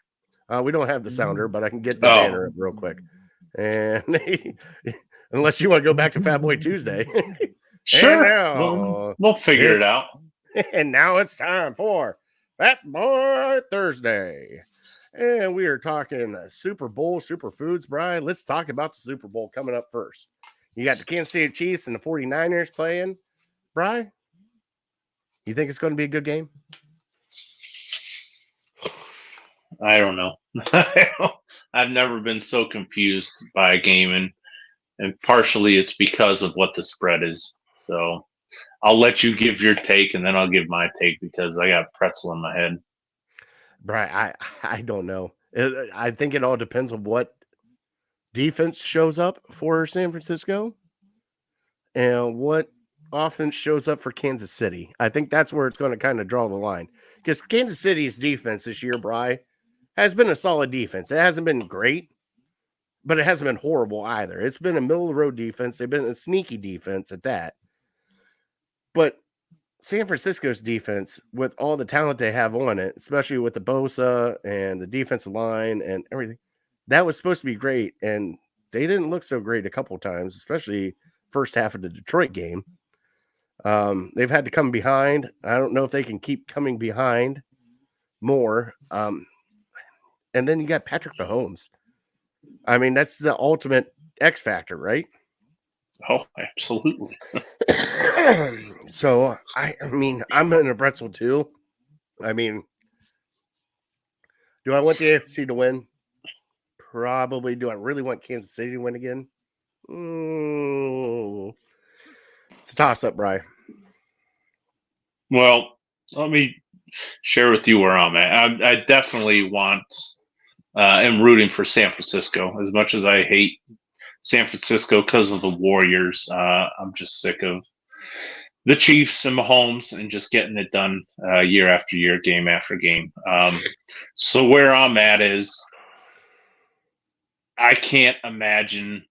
We don't have the sounder, but I can get the banner up real quick. And unless you want to go back to Fat Boy Tuesday. Sure. We'll figure it out. And now it's time for Fat Boy Thursday. And we are talking Super Bowl Superfoods, Brian. Let's talk about the Super Bowl coming up first. You got the Kansas City Chiefs and the 49ers playing. Brian, you think it's going to be a good game? I don't know. I've never been so confused by a game, and partially it's because of what the spread is. So I'll let you give your take, and then I'll give my take because I got pretzel in my head. Brian, I don't know. I think it all depends on what defense shows up for San Francisco and what offense shows up for Kansas City. I think that's where it's going to kind of draw the line. Because Kansas City's defense this year, Bri, has been a solid defense. It hasn't been great, but it hasn't been horrible either. It's been a middle-of-the-road defense. They've been a sneaky defense at that. But San Francisco's defense, with all the talent they have on it, especially with the Bosa and the defensive line and everything, that was supposed to be great. And they didn't look so great a couple of times, especially first half of the Detroit game. They've had to come behind. I don't know if they can keep coming behind more. And then you got Patrick Mahomes. I mean, that's the ultimate X factor, right? Oh, absolutely. So, I mean, I'm in a pretzel too. I mean, do I want the AFC to win? Probably. Do I really want Kansas City to win again? It's a toss-up, Brian. Well, let me share with you where I'm at. I definitely am rooting for San Francisco. As much as I hate San Francisco because of the Warriors, I'm just sick of the Chiefs and Mahomes and just getting it done year after year, game after game. So where I'm at is I can't imagine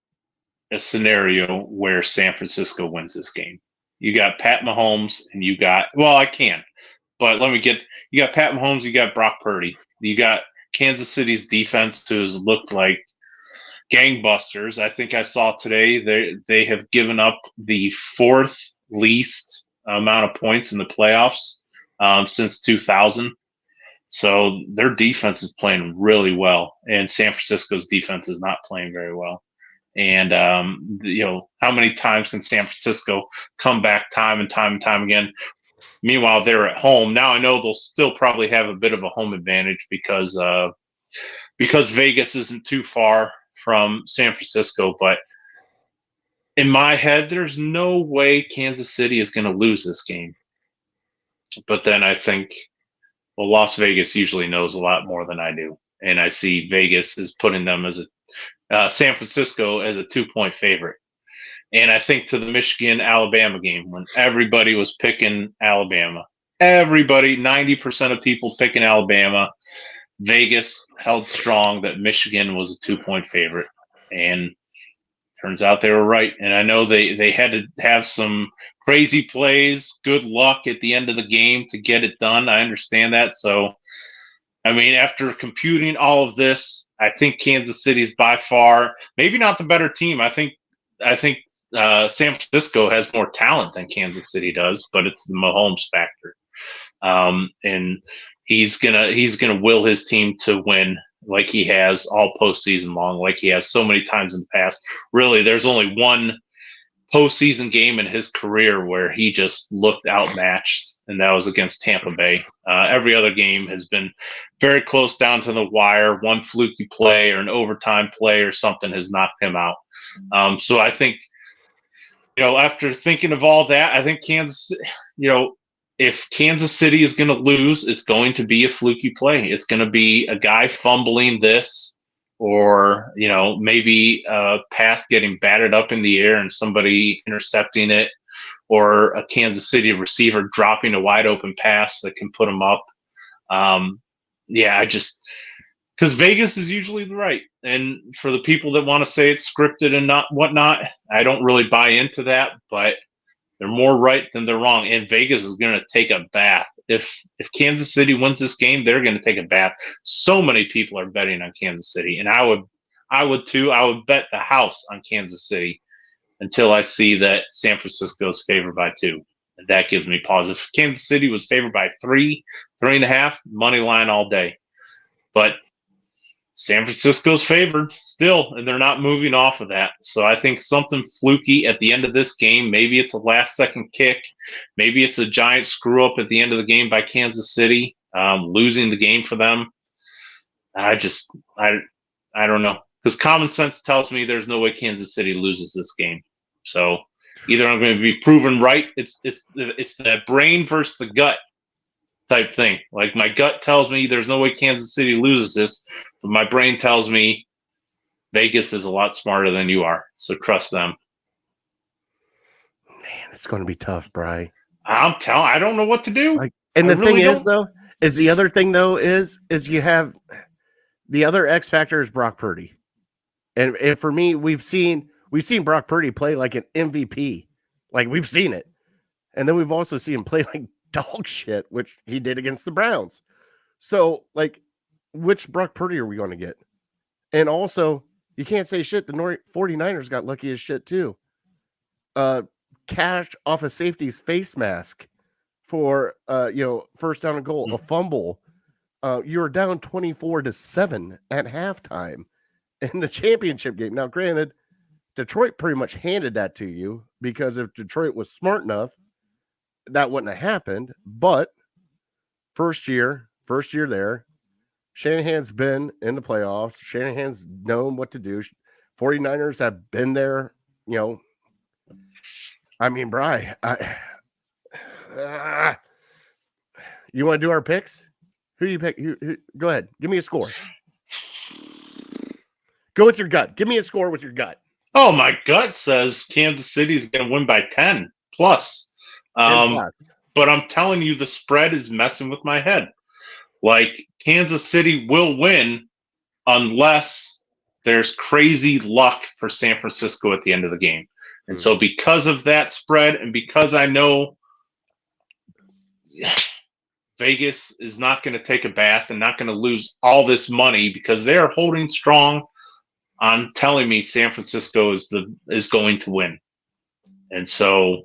a scenario where San Francisco wins this game. You got Pat Mahomes and you got I can, but you got Pat Mahomes, you got Brock Purdy, you got Kansas City's defense who's looked like gangbusters. I think I saw today they have given up the fourth least amount of points in the playoffs since 2000. So their defense is playing really well, and San Francisco's defense is not playing very well. And how many times can San Francisco come back time and time again? Meanwhile, they're at home. Now I know they'll still probably have a bit of a home advantage because Vegas isn't too far from San Francisco. But in my head, there's no way Kansas City is going to lose this game. But then I think, Las Vegas usually knows a lot more than I do. And I see Vegas is putting them as San Francisco as a 2-point favorite. And I think to the Michigan-Alabama game, when everybody was picking Alabama, 90% of people picking Alabama, Vegas held strong that Michigan was a 2-point favorite. And turns out they were right. And I know they had to have some crazy plays, good luck at the end of the game to get it done. I understand that. So, I mean, after computing all of this, I think Kansas City's by far maybe not the better team. I think San Francisco has more talent than Kansas City does, but it's the Mahomes factor. And he's gonna will his team to win like he has all postseason long, like he has so many times in the past. Really, there's only one postseason game in his career where he just looked outmatched, and that was against Tampa Bay. Every other game has been very close down to the wire. One fluky play or an overtime play or something has knocked him out. So I think, after thinking of all that, I think Kansas, if Kansas City is going to lose, it's going to be a fluky play. It's going to be a guy fumbling this, or maybe a pass getting batted up in the air and somebody intercepting it, or a Kansas City receiver dropping a wide open pass that can put them up. Because Vegas is usually right, and for the people that want to say it's scripted and not whatnot, I don't really buy into that, but they're more right than they're wrong, and Vegas is going to take a bath. If Kansas City wins this game, they're going to take a bath. So many people are betting on Kansas City, and I would too. I would bet the house on Kansas City until I see that San Francisco is favored by 2. And that gives me pause. If Kansas City was favored by 3, 3.5, money line all day. But San Francisco's favored still, and they're not moving off of that. So I think something fluky at the end of this game. Maybe it's a last-second kick. Maybe it's a giant screw-up at the end of the game by Kansas City, losing the game for them. I don't know. Because common sense tells me there's no way Kansas City loses this game. So either I'm going to be proven right. It's the brain versus the gut type thing. Like, my gut tells me there's no way Kansas City loses this, but my brain tells me Vegas is a lot smarter than you are. So trust them. Man, it's going to be tough, Bri. I don't know what to do. And the thing is, the other thing is you have the other X factor is Brock Purdy. And for me, we've seen Brock Purdy play like an MVP. Like, we've seen it. And then we've also seen him play like dog shit, which he did against the Browns. So, like, which Brock Purdy are we going to get? And also, you can't say shit. The 49ers got lucky as shit too. Cash off a safety's face mask for first down and goal, a fumble. You were down 24-7 at halftime in the championship game. Now, granted, Detroit pretty much handed that to you, because if Detroit was smart enough, that wouldn't have happened. But first year there, Shanahan's been in the playoffs. Shanahan's known what to do. 49ers have been there, I mean, Bri, you want to do our picks? Who do you pick? Who, go ahead. Give me a score. Go with your gut. Give me a score with your gut. Oh, my gut says Kansas City is going to win by 10 plus. 10 plus. But I'm telling you, the spread is messing with my head. Like, Kansas City will win unless there's crazy luck for San Francisco at the end of the game. And so because of that spread, and because I know Vegas is not going to take a bath and not going to lose all this money, because they are holding strong on telling me San Francisco is going to win. And so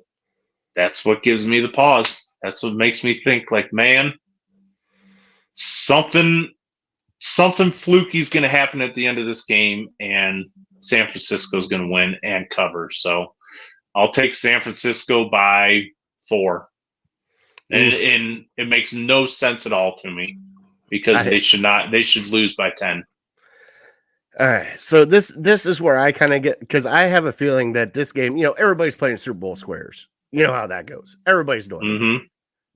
that's what gives me the pause. That's what makes me think, like, man, something fluky is going to happen at the end of this game, and San Francisco is going to win and cover. So I'll take San Francisco by 4. And it makes no sense at all to me, because they should lose by 10. All right. So this is where I kind of get, because I have a feeling that this game, everybody's playing Super Bowl squares. You know how that goes. Everybody's doing it.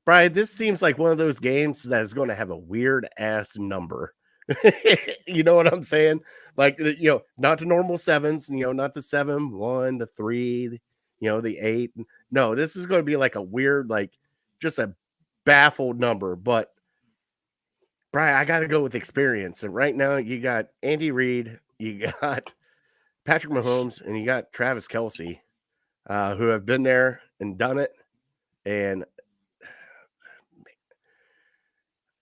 Brian, this seems like one of those games that is going to have a weird ass number. You know what I'm saying? Like, not the normal 7s, not the 7, 1, the 3, the 8. No, this is going to be like a weird, like, just a baffled number. But Brian, I got to go with experience. And right now you got Andy Reid, you got Patrick Mahomes, and you got Travis Kelce, who have been there and done it. And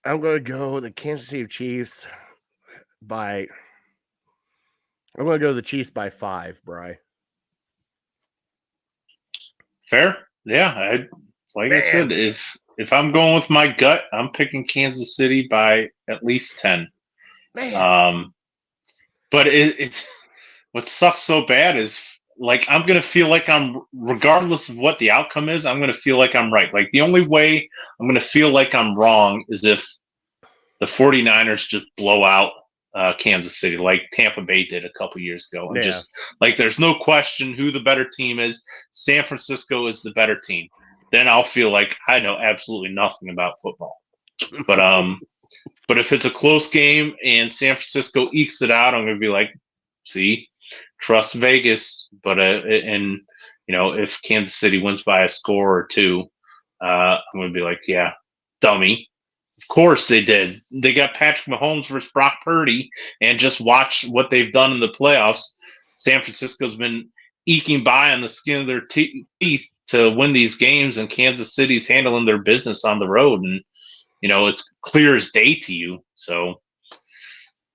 I'm going to go the Kansas City Chiefs by. I'm going to go the Chiefs by 5, Bri. Fair. Yeah. I said, if I'm going with my gut, I'm picking Kansas City by at least 10. Man. But it's what sucks so bad is like I'm gonna feel like regardless of what the outcome is, I'm gonna feel like I'm right. Like the only way I'm gonna feel like I'm wrong is if the 49ers just blow out Kansas City like Tampa Bay did a couple years ago. And just like there's no question who the better team is. San Francisco is the better team. Then I'll feel like I know absolutely nothing about football. But if it's a close game and San Francisco ekes it out, I'm going to be like, see, trust Vegas. But and if Kansas City wins by a score or 2, I'm going to be like, yeah, dummy. Of course they did. They got Patrick Mahomes versus Brock Purdy, and just watch what they've done in the playoffs. San Francisco's been eking by on the skin of their teeth to win these games, and Kansas City's handling their business on the road. And it's clear as day to you. So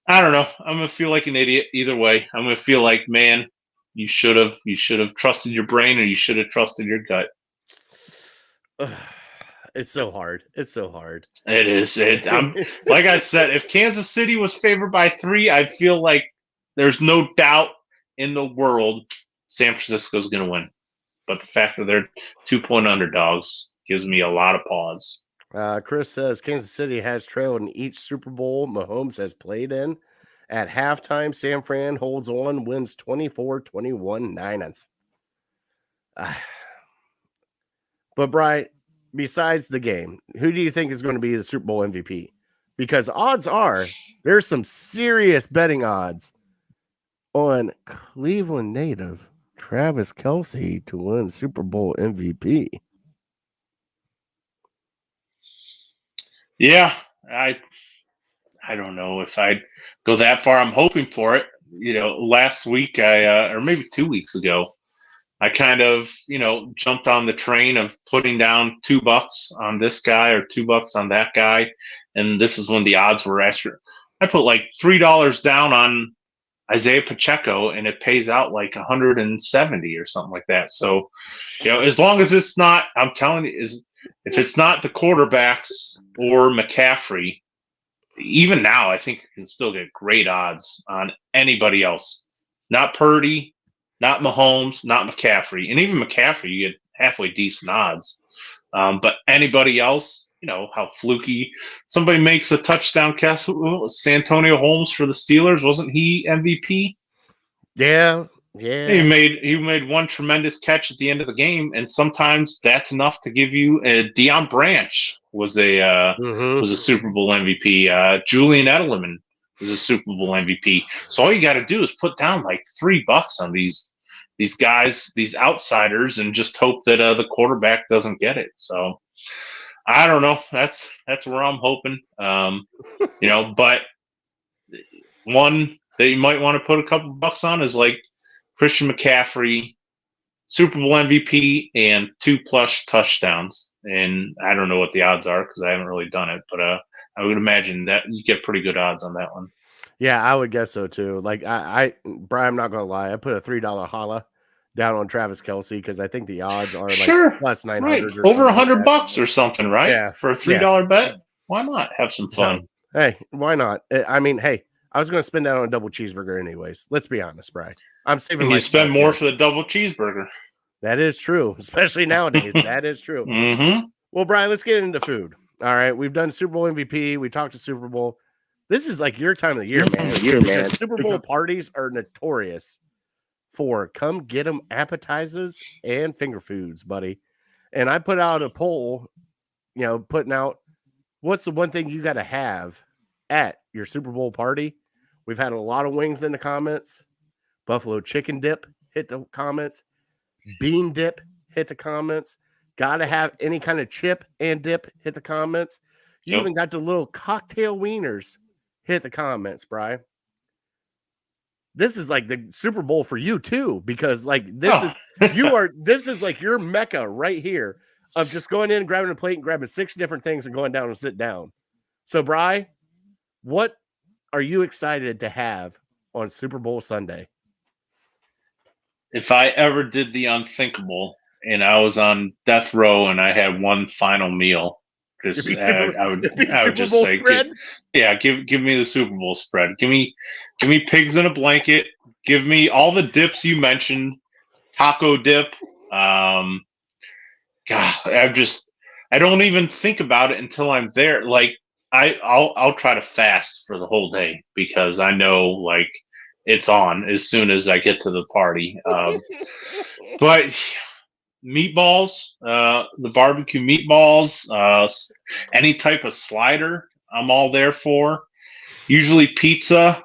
I don't know. I'm gonna feel like an idiot either way. I'm gonna feel like, man, you should have trusted your brain, or you should have trusted your gut. It's so hard. It's so hard. It is. I'm like I said, if Kansas City was favored by 3, I'd feel like there's no doubt in the world San Francisco's gonna win. But the fact that they're 2-point underdogs gives me a lot of pause. Chris says Kansas City has trailed in each Super Bowl Mahomes has played in. At halftime, San Fran holds on, wins 24-21 Niners. But, Bri, besides the game, who do you think is going to be the Super Bowl MVP? Because odds are there's some serious betting odds on Cleveland native Travis Kelce to win Super Bowl MVP. Yeah, I don't know if I'd go that far. I'm hoping for it. Last week or maybe 2 weeks ago, I kind of, jumped on the train of putting down $2 on this guy or $2 on that guy. And this is when the odds were extra. I put like $3 down on Isaiah Pacheco, and it pays out like 170 or something like that. So, as long as it's not, I'm telling you, if it's not the quarterbacks or McCaffrey, even now, I think you can still get great odds on anybody else. Not Purdy, not Mahomes, not McCaffrey. And even McCaffrey, you get halfway decent odds. But anybody else, how fluky. Somebody makes a touchdown catch. Santonio Holmes for the Steelers. Wasn't he MVP? Yeah. He made one tremendous catch at the end of the game, and sometimes that's enough to give you Deion Branch was a Super Bowl MVP. Julian Edelman was a Super Bowl MVP. So all you got to do is put down like $3 on these guys, these outsiders, and just hope that the quarterback doesn't get it. So I don't know. That's where I'm hoping. But one that you might want to put a couple bucks on is like Christian McCaffrey, Super Bowl MVP, and 2+ touchdowns. And I don't know what the odds are because I haven't really done it, but I would imagine that you get pretty good odds on that one. Yeah, I would guess so too. Like Brian, I'm not gonna lie, I put a $3 holla down on Travis Kelce because I think the odds are like plus 900 right. or over $100 $100 or something, right? Yeah, for a $3 bet. Why not have some fun? So, hey, why not? I mean, hey, I was gonna spend that on a double cheeseburger anyways. Let's be honest, Brian. I'm saving. You spend more for the double cheeseburger. That is true, especially nowadays. That is true. Mm-hmm. Well, Brian, let's get into food. All right, we've done Super Bowl MVP. We talked to Super Bowl. This is like your time of the year, man. Super Bowl parties are notorious for come get them appetizers and finger foods, buddy. And I put out a poll, putting out what's the one thing you got to have at your Super Bowl party. We've had a lot of wings in the comments. Buffalo chicken dip hit the comments. Bean dip hit the comments. Got to have any kind of chip and dip hit the comments. You even got the little cocktail wieners hit the comments, Brian. this is like the Super Bowl for you too, because like Oh. this is like your mecca right here of just going in and grabbing a plate and grabbing 6 different things and going down and sit down. So, Bri, what are you excited to have on Super Bowl Sunday? If I ever did the unthinkable and I was on death row and I had one final meal, just I would Super just Bowl say, spread? give me the Super Bowl spread. Give me pigs in a blanket. Give me all the dips you mentioned. Taco dip. God, I don't even think about it until I'm there. Like I'll try to fast for the whole day because I know like it's on as soon as I get to the party. But meatballs, the barbecue meatballs, any type of slider, I'm all there for. Usually pizza.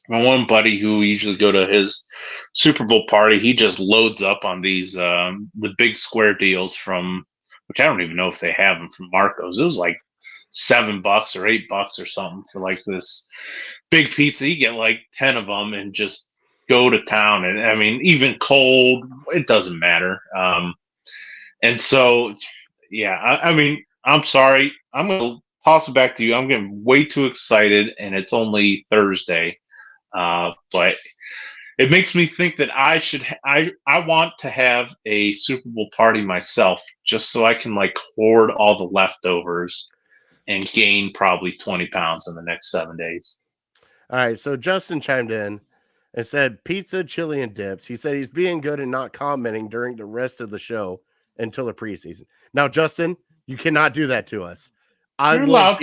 My one buddy who usually go to his Super Bowl party, he just loads up on these the big square deals from, which I don't even know if they have them, from Marco's. It was like $7 or $8 or something for like this big pizza. You get like 10 of them and just go to town. And I mean, even cold, it doesn't matter. And so, yeah, I mean, I'm sorry. I'm going to toss it back to you. I'm getting way too excited, and it's only Thursday. But it makes me think that I want to have a Super Bowl party myself, just so I can like hoard all the leftovers and gain probably 20 pounds in the next 7 days. All right, so Justin chimed in and said pizza, chili, and dips. He said he's being good and not commenting during the rest of the show until the preseason. Now, Justin, you cannot do that to us. I love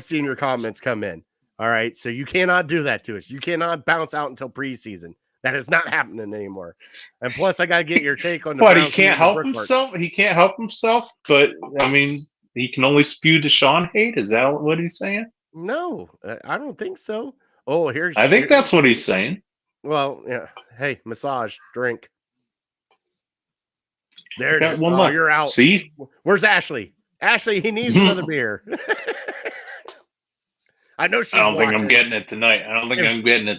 seeing your comments come in. All right, so you cannot do that to us. You cannot bounce out until preseason. That is not happening anymore. And plus, I got to get your take on the. But he can't help himself. He can't help himself. But I mean, he can only spew Deshaun hate. Is that what he's saying? No, I don't think so. Oh, I think that's what he's saying. Well, yeah. Hey, massage, drink. There it is. One Oh, you're out. See? Where's Ashley? Ashley, he needs another beer. I know she's I don't watching. think I'm getting it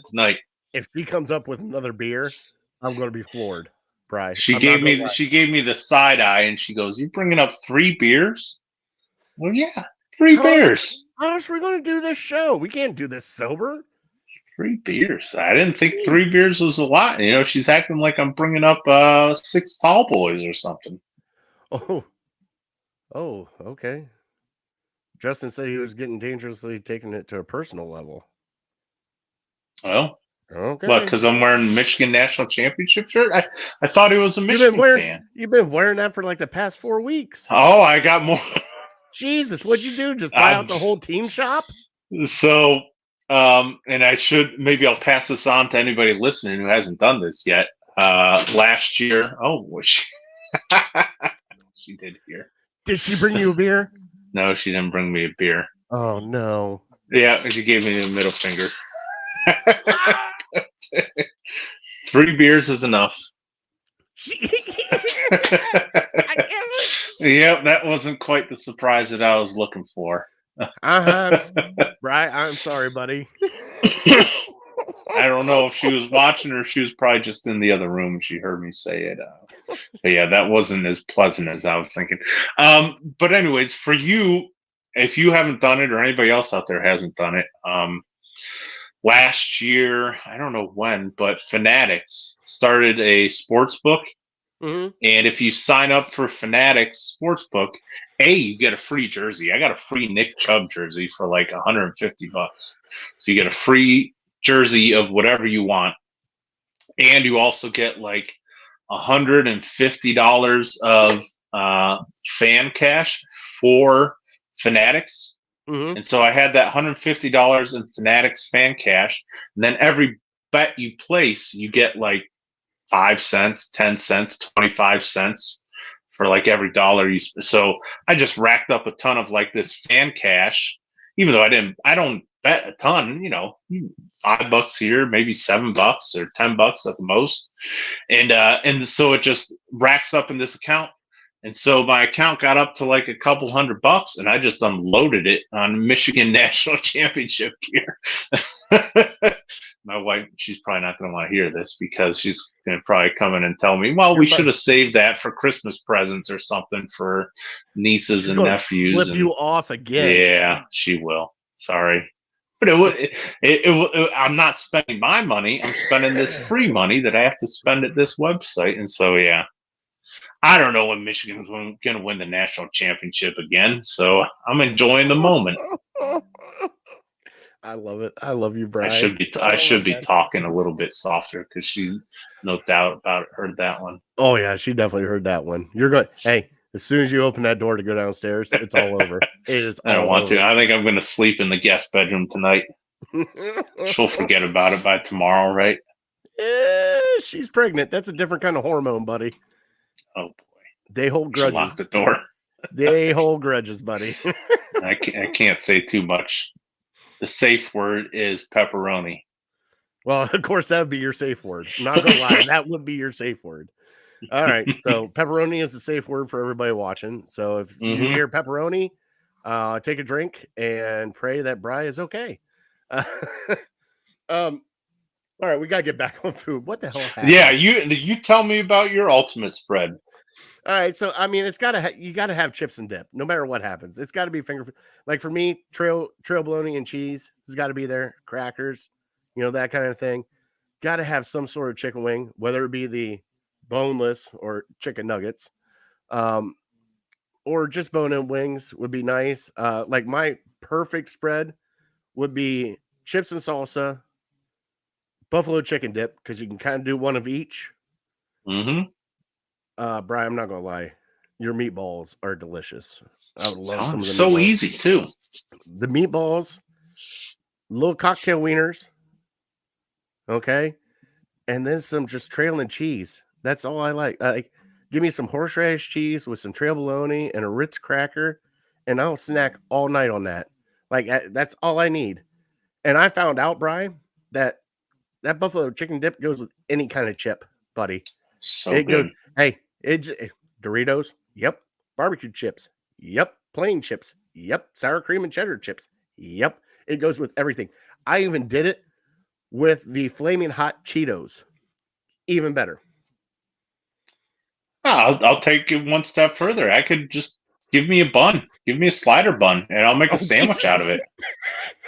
tonight. If she comes up with another beer, I'm going to be floored. Bri. She gave me the side eye, and she goes, "You bringing up 3 beers?" Well, yeah, 3 beers. How else are we going to do this show? We can't do this sober. 3 beers. I didn't think 3 beers was a lot. You know, she's acting like I'm bringing up 6 tall boys or something. Oh, okay. Justin said he was getting dangerously taking it to a personal level. Well, okay. What, because I'm wearing Michigan National Championship shirt? I thought he was a Michigan fan. You've been wearing that for like the past 4 weeks. Oh, I got more. Jesus, what'd you do? Just buy out the whole team shop? So, and maybe I'll pass this on to anybody listening who hasn't done this yet. Last year, she did here. Did she bring you a beer? No, she didn't bring me a beer. Oh, no. Yeah, she gave me the middle finger. 3 beers is enough. Yep, that wasn't quite the surprise that I was looking for. Right, I'm sorry, buddy. I don't know if she was watching or if she was probably just in the other room and she heard me say it. But yeah, that wasn't as pleasant as I was thinking. But anyways, for you, if you haven't done it or anybody else out there hasn't done it, last year, I don't know when, but Fanatics started a sports book. Mm-hmm. And if you sign up for Fanatics Sportsbook, you get a free jersey. I got a free Nick Chubb jersey for like $150. So you get a free jersey of whatever you want. And you also get like $150 of fan cash for Fanatics. Mm-hmm. And so I had that $150 in Fanatics fan cash. And then every bet you place, you get like 5 cents, 10 cents, 25 cents for like every dollar you spend. So I just racked up a ton of like this fan cash, even though I don't bet a ton, you know, $5 here, maybe $7 or $10 at the most. And so it just racks up in this account. And so my account got up to like a couple $100, and I just unloaded it on Michigan National Championship gear. My wife, she's probably not going to want to hear this because she's going to probably come in and tell me, well, we should have saved that for Christmas presents or something for nieces and nephews. Flip you off again. Yeah, she will. Sorry. But I'm not spending my money. I'm spending this free money that I have to spend at this website. And so, yeah. I don't know when Michigan's going to win the national championship again, so I'm enjoying the moment. I love it. I love you, Brian. I should be talking a little bit softer because she, no doubt about it, heard that one. Oh yeah, she definitely heard that one. You're going. Hey, as soon as you open that door to go downstairs, it's all over. It is. I don't want to. I think I'm going to sleep in the guest bedroom tonight. She'll forget about it by tomorrow, right? Yeah, she's pregnant. That's a different kind of hormone, buddy. Oh boy, they hold grudges. Lock the door. They hold grudges, buddy. I can't say too much. The safe word is pepperoni. Well, of course, that would be your safe word. Not gonna lie, that would be your safe word. All right, so pepperoni is the safe word for everybody watching. So if you hear pepperoni, take a drink and pray that Bri is okay. All right, we gotta get back on food. What the hell happened? Yeah, you tell me about your ultimate spread. All right, so I mean, you gotta have chips and dip, no matter what happens. It's got to be like for me, trail bologna and cheese has got to be there. Crackers, that kind of thing. Got to have some sort of chicken wing, whether it be the boneless or chicken nuggets, or just bone-in wings would be nice. Like my perfect spread would be chips and salsa. Buffalo chicken dip, because you can kind of do one of each. Mm-hmm. Brian, I'm not gonna lie, your meatballs are delicious. I would love some of them. So easy too. The meatballs, little cocktail wieners, okay, and then some just trailing cheese. That's all I like. Give me some horseradish cheese with some trail bologna and a Ritz cracker, and I'll snack all night on that. Like that's all I need. And I found out, Brian, that buffalo chicken dip goes with any kind of chip, buddy. So it good. Doritos, yep. Barbecue chips, yep. Plain chips, yep. Sour cream and cheddar chips, yep. It goes with everything. I even did it with the flaming hot Cheetos. Even better. I'll take it one step further. I could just give me a bun. Give me a slider bun, and I'll make a sandwich out of it.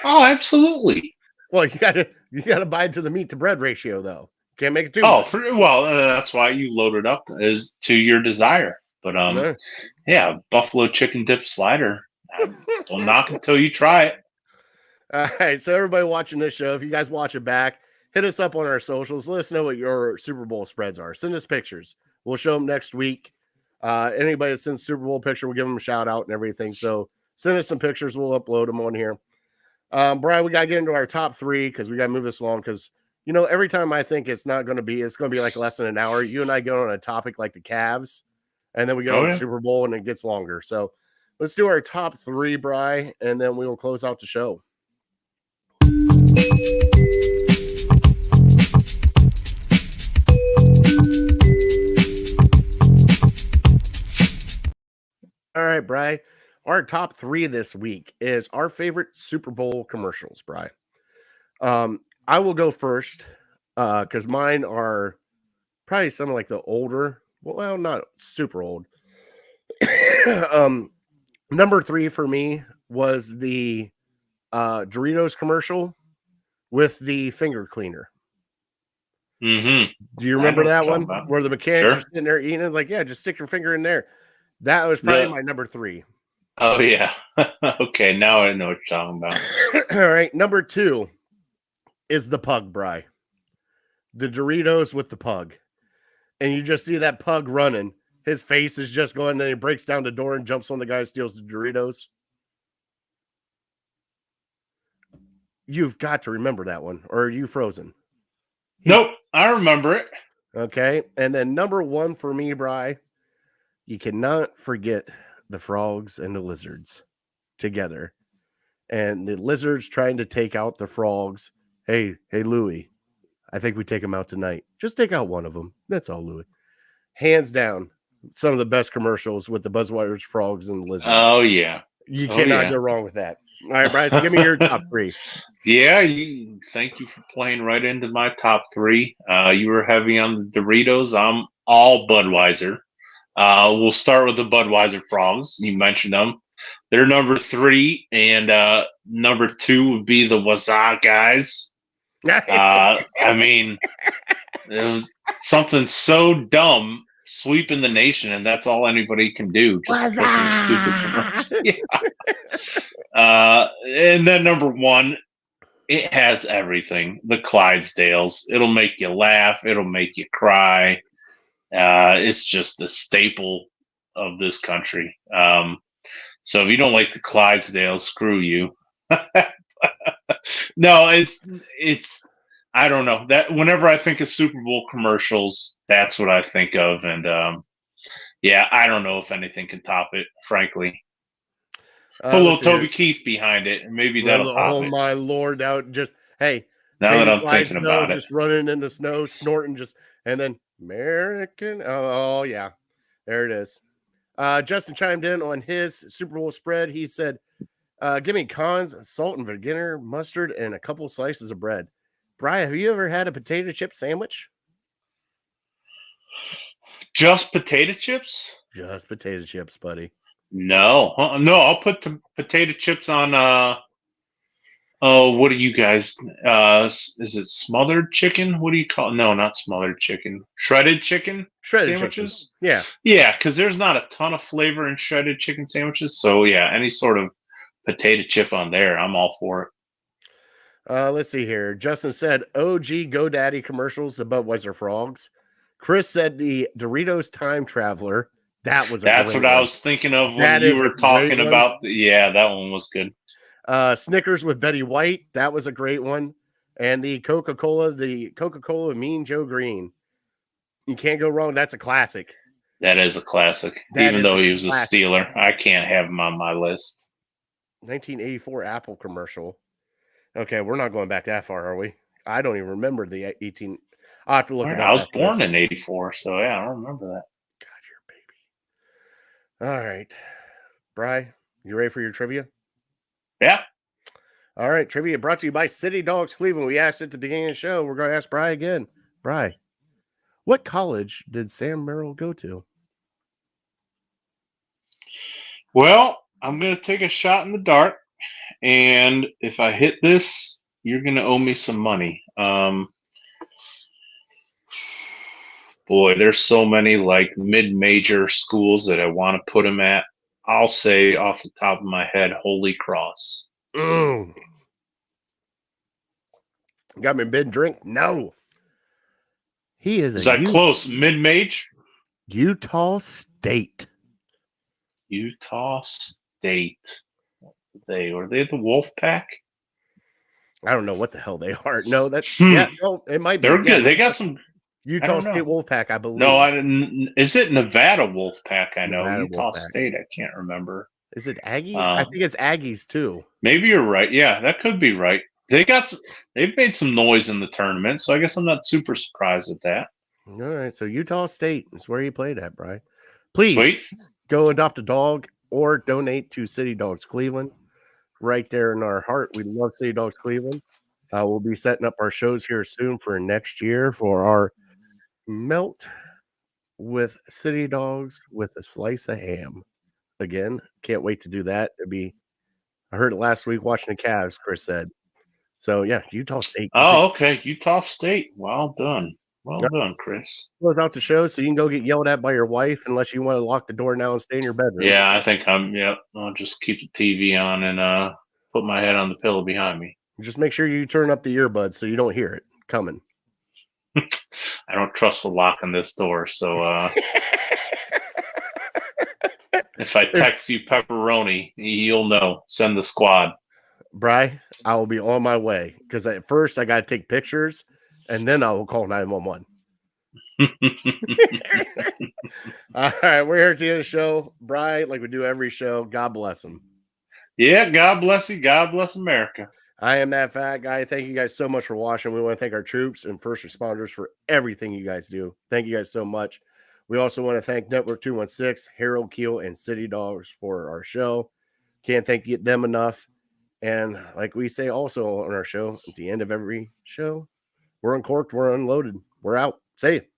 Oh, absolutely. Well, you gotta buy to the meat to bread ratio, though. Can't make it too. That's why you load it up is to your desire. But yeah, buffalo chicken dip slider. Don't knock it until you try it. All right, so everybody watching this show, if you guys watch it back, hit us up on our socials. Let us know what your Super Bowl spreads are. Send us pictures. We'll show them next week. Anybody that sends Super Bowl picture, we'll give them a shout out and everything. So send us some pictures. We'll upload them on here. Brian, we got to get into our top three because we got to move this along because, every time I think it's going to be like less than an hour. You and I go on a topic like the Cavs, and then we go to the Super Bowl and it gets longer. So let's do our top three, Brian, and then we will close out the show. All right, Bri. Our top three this week is our favorite Super Bowl commercials, Bri. I will go first because mine are probably some like the older, well, not super old. Number three for me was the Doritos commercial with the finger cleaner. Mm-hmm. Do you remember that one where the mechanics are sitting there eating? Like, yeah, just stick your finger in there. That was probably my number three. Oh, yeah. Okay, now I know what you're talking about. All right, number two is the pug, Bri. The Doritos with the pug. And you just see that pug running. His face is just going, then he breaks down the door and jumps on the guy and steals the Doritos. You've got to remember that one, or are you frozen? Nope, I remember it. Okay, and then number one for me, Bri, you cannot forget the frogs and the lizards together. And the lizards trying to take out the frogs. Hey, Louie, I think we take them out tonight. Just take out one of them. That's all, Louie. Hands down, some of the best commercials with the Buzzwires, frogs, and lizards. Oh yeah. You cannot go wrong with that. All right, Brian, so give me your top 3. Yeah, thank you for playing right into my top 3. You were heavy on the Doritos. I'm all Budweiser. We'll start with the Budweiser frogs. You mentioned them. They're number 3, and number 2 would be the Waza guys. I mean, it was something so dumb, sweeping the nation, and that's all anybody can do. Just stupid commercials. Yeah. And then number 1, it has everything. The Clydesdales. It'll make you laugh. It'll make you cry. It's just a staple of this country. So if you don't like the Clydesdales, screw you. No, it's I don't know. That whenever I think of Super Bowl commercials, that's what I think of. And yeah, I don't know if anything can top it, frankly. Put a little Toby Keith behind it, and maybe that'll pop it. Oh my Lord! Now just hey, now that I'm thinking about it, just running in the snow, snorting, and then American. Oh yeah, there it is. Justin chimed in on his Super Bowl spread. He said, "Give me Cons, salt and vinegar, mustard, and a couple slices of bread." Brian, have you ever had a potato chip sandwich? Just potato chips? Just potato chips, buddy. No, no. I'll put the potato chips on. What do you guys? Is it smothered chicken? What do you call? No, not smothered chicken. Shredded chicken. Shredded sandwiches. Chicken. Yeah, yeah. Because there's not a ton of flavor in shredded chicken sandwiches. So yeah, any sort of potato chip on there, I'm all for it. Let's see here. Justin said OG GoDaddy commercials, the Budweiser frogs. Chris said the Doritos Time Traveler. That's what I was thinking of when you were talking about. Yeah, that one was good. Snickers with Betty White. That was a great one. And the Coca-Cola Mean Joe Green. You can't go wrong. That's a classic. That is a classic. Even though he was a Steeler, I can't have him on my list. 1984 Apple commercial. Okay, we're not going back that far, are we? I don't even remember the 18. I'll have to look it up. I was born in 84, so yeah, I don't remember that. God, you're a baby. All right. Bri, you ready for your trivia? Yeah. All right, trivia brought to you by City Dogs Cleveland. We asked at the beginning of the show. We're going to ask Bri again. Bri, what college did Sam Merrill go to? Well, I'm going to take a shot in the dark. And if I hit this, you're going to owe me some money. Boy, there's so many like mid-major schools that I want to put him at. I'll say off the top of my head, Holy Cross. Got me mid-drink? No. He is that close? Mid-mage? Utah State. Utah State. Were they the Wolf Pack? I don't know what the hell they are. No, that's yeah, no, it might be. They're good. They got some Utah State Wolf Pack, I believe. No, I didn't. Is it Nevada Wolf Pack? I know Nevada Utah State. I can't remember. Is it Aggies? I think it's Aggies too. Maybe you're right. Yeah, that could be right. They've made some noise in the tournament, so I guess I'm not super surprised at that. All right, so Utah State is where you played at, Brian. Please go adopt a dog or donate to City Dogs Cleveland. Right there in our heart. We love City Dogs Cleveland. We'll be setting up our shows here soon for next year for our melt with City Dogs with a slice of ham. Again, can't wait to do that. I heard it last week watching the Cavs, Chris said. So yeah, Utah State. Oh, okay. Utah State. Well done. Well done, Chris. Close out the show so you can go get yelled at by your wife unless you want to lock the door now and stay in your bedroom. Yeah, I think I'll just keep the TV on and put my head on the pillow behind me. Just make sure you turn up the earbuds so you don't hear it coming. I don't trust the lock on this door, so if I text you pepperoni, you'll know. Send the squad. Bri, I will be on my way because at first I got to take pictures and then I will call 911. All right, we're here at the end of the show. Bri, like we do every show, God bless him. Yeah, God bless you. God bless America. I am that fat guy. Thank you guys so much for watching. We want to thank our troops and first responders for everything you guys do. Thank you guys so much. We also want to thank Network 216, Harold Kheel, and City Dogs for our show. Can't thank them enough. And like we say also on our show, at the end of every show, we're uncorked, we're unloaded, we're out. Say it.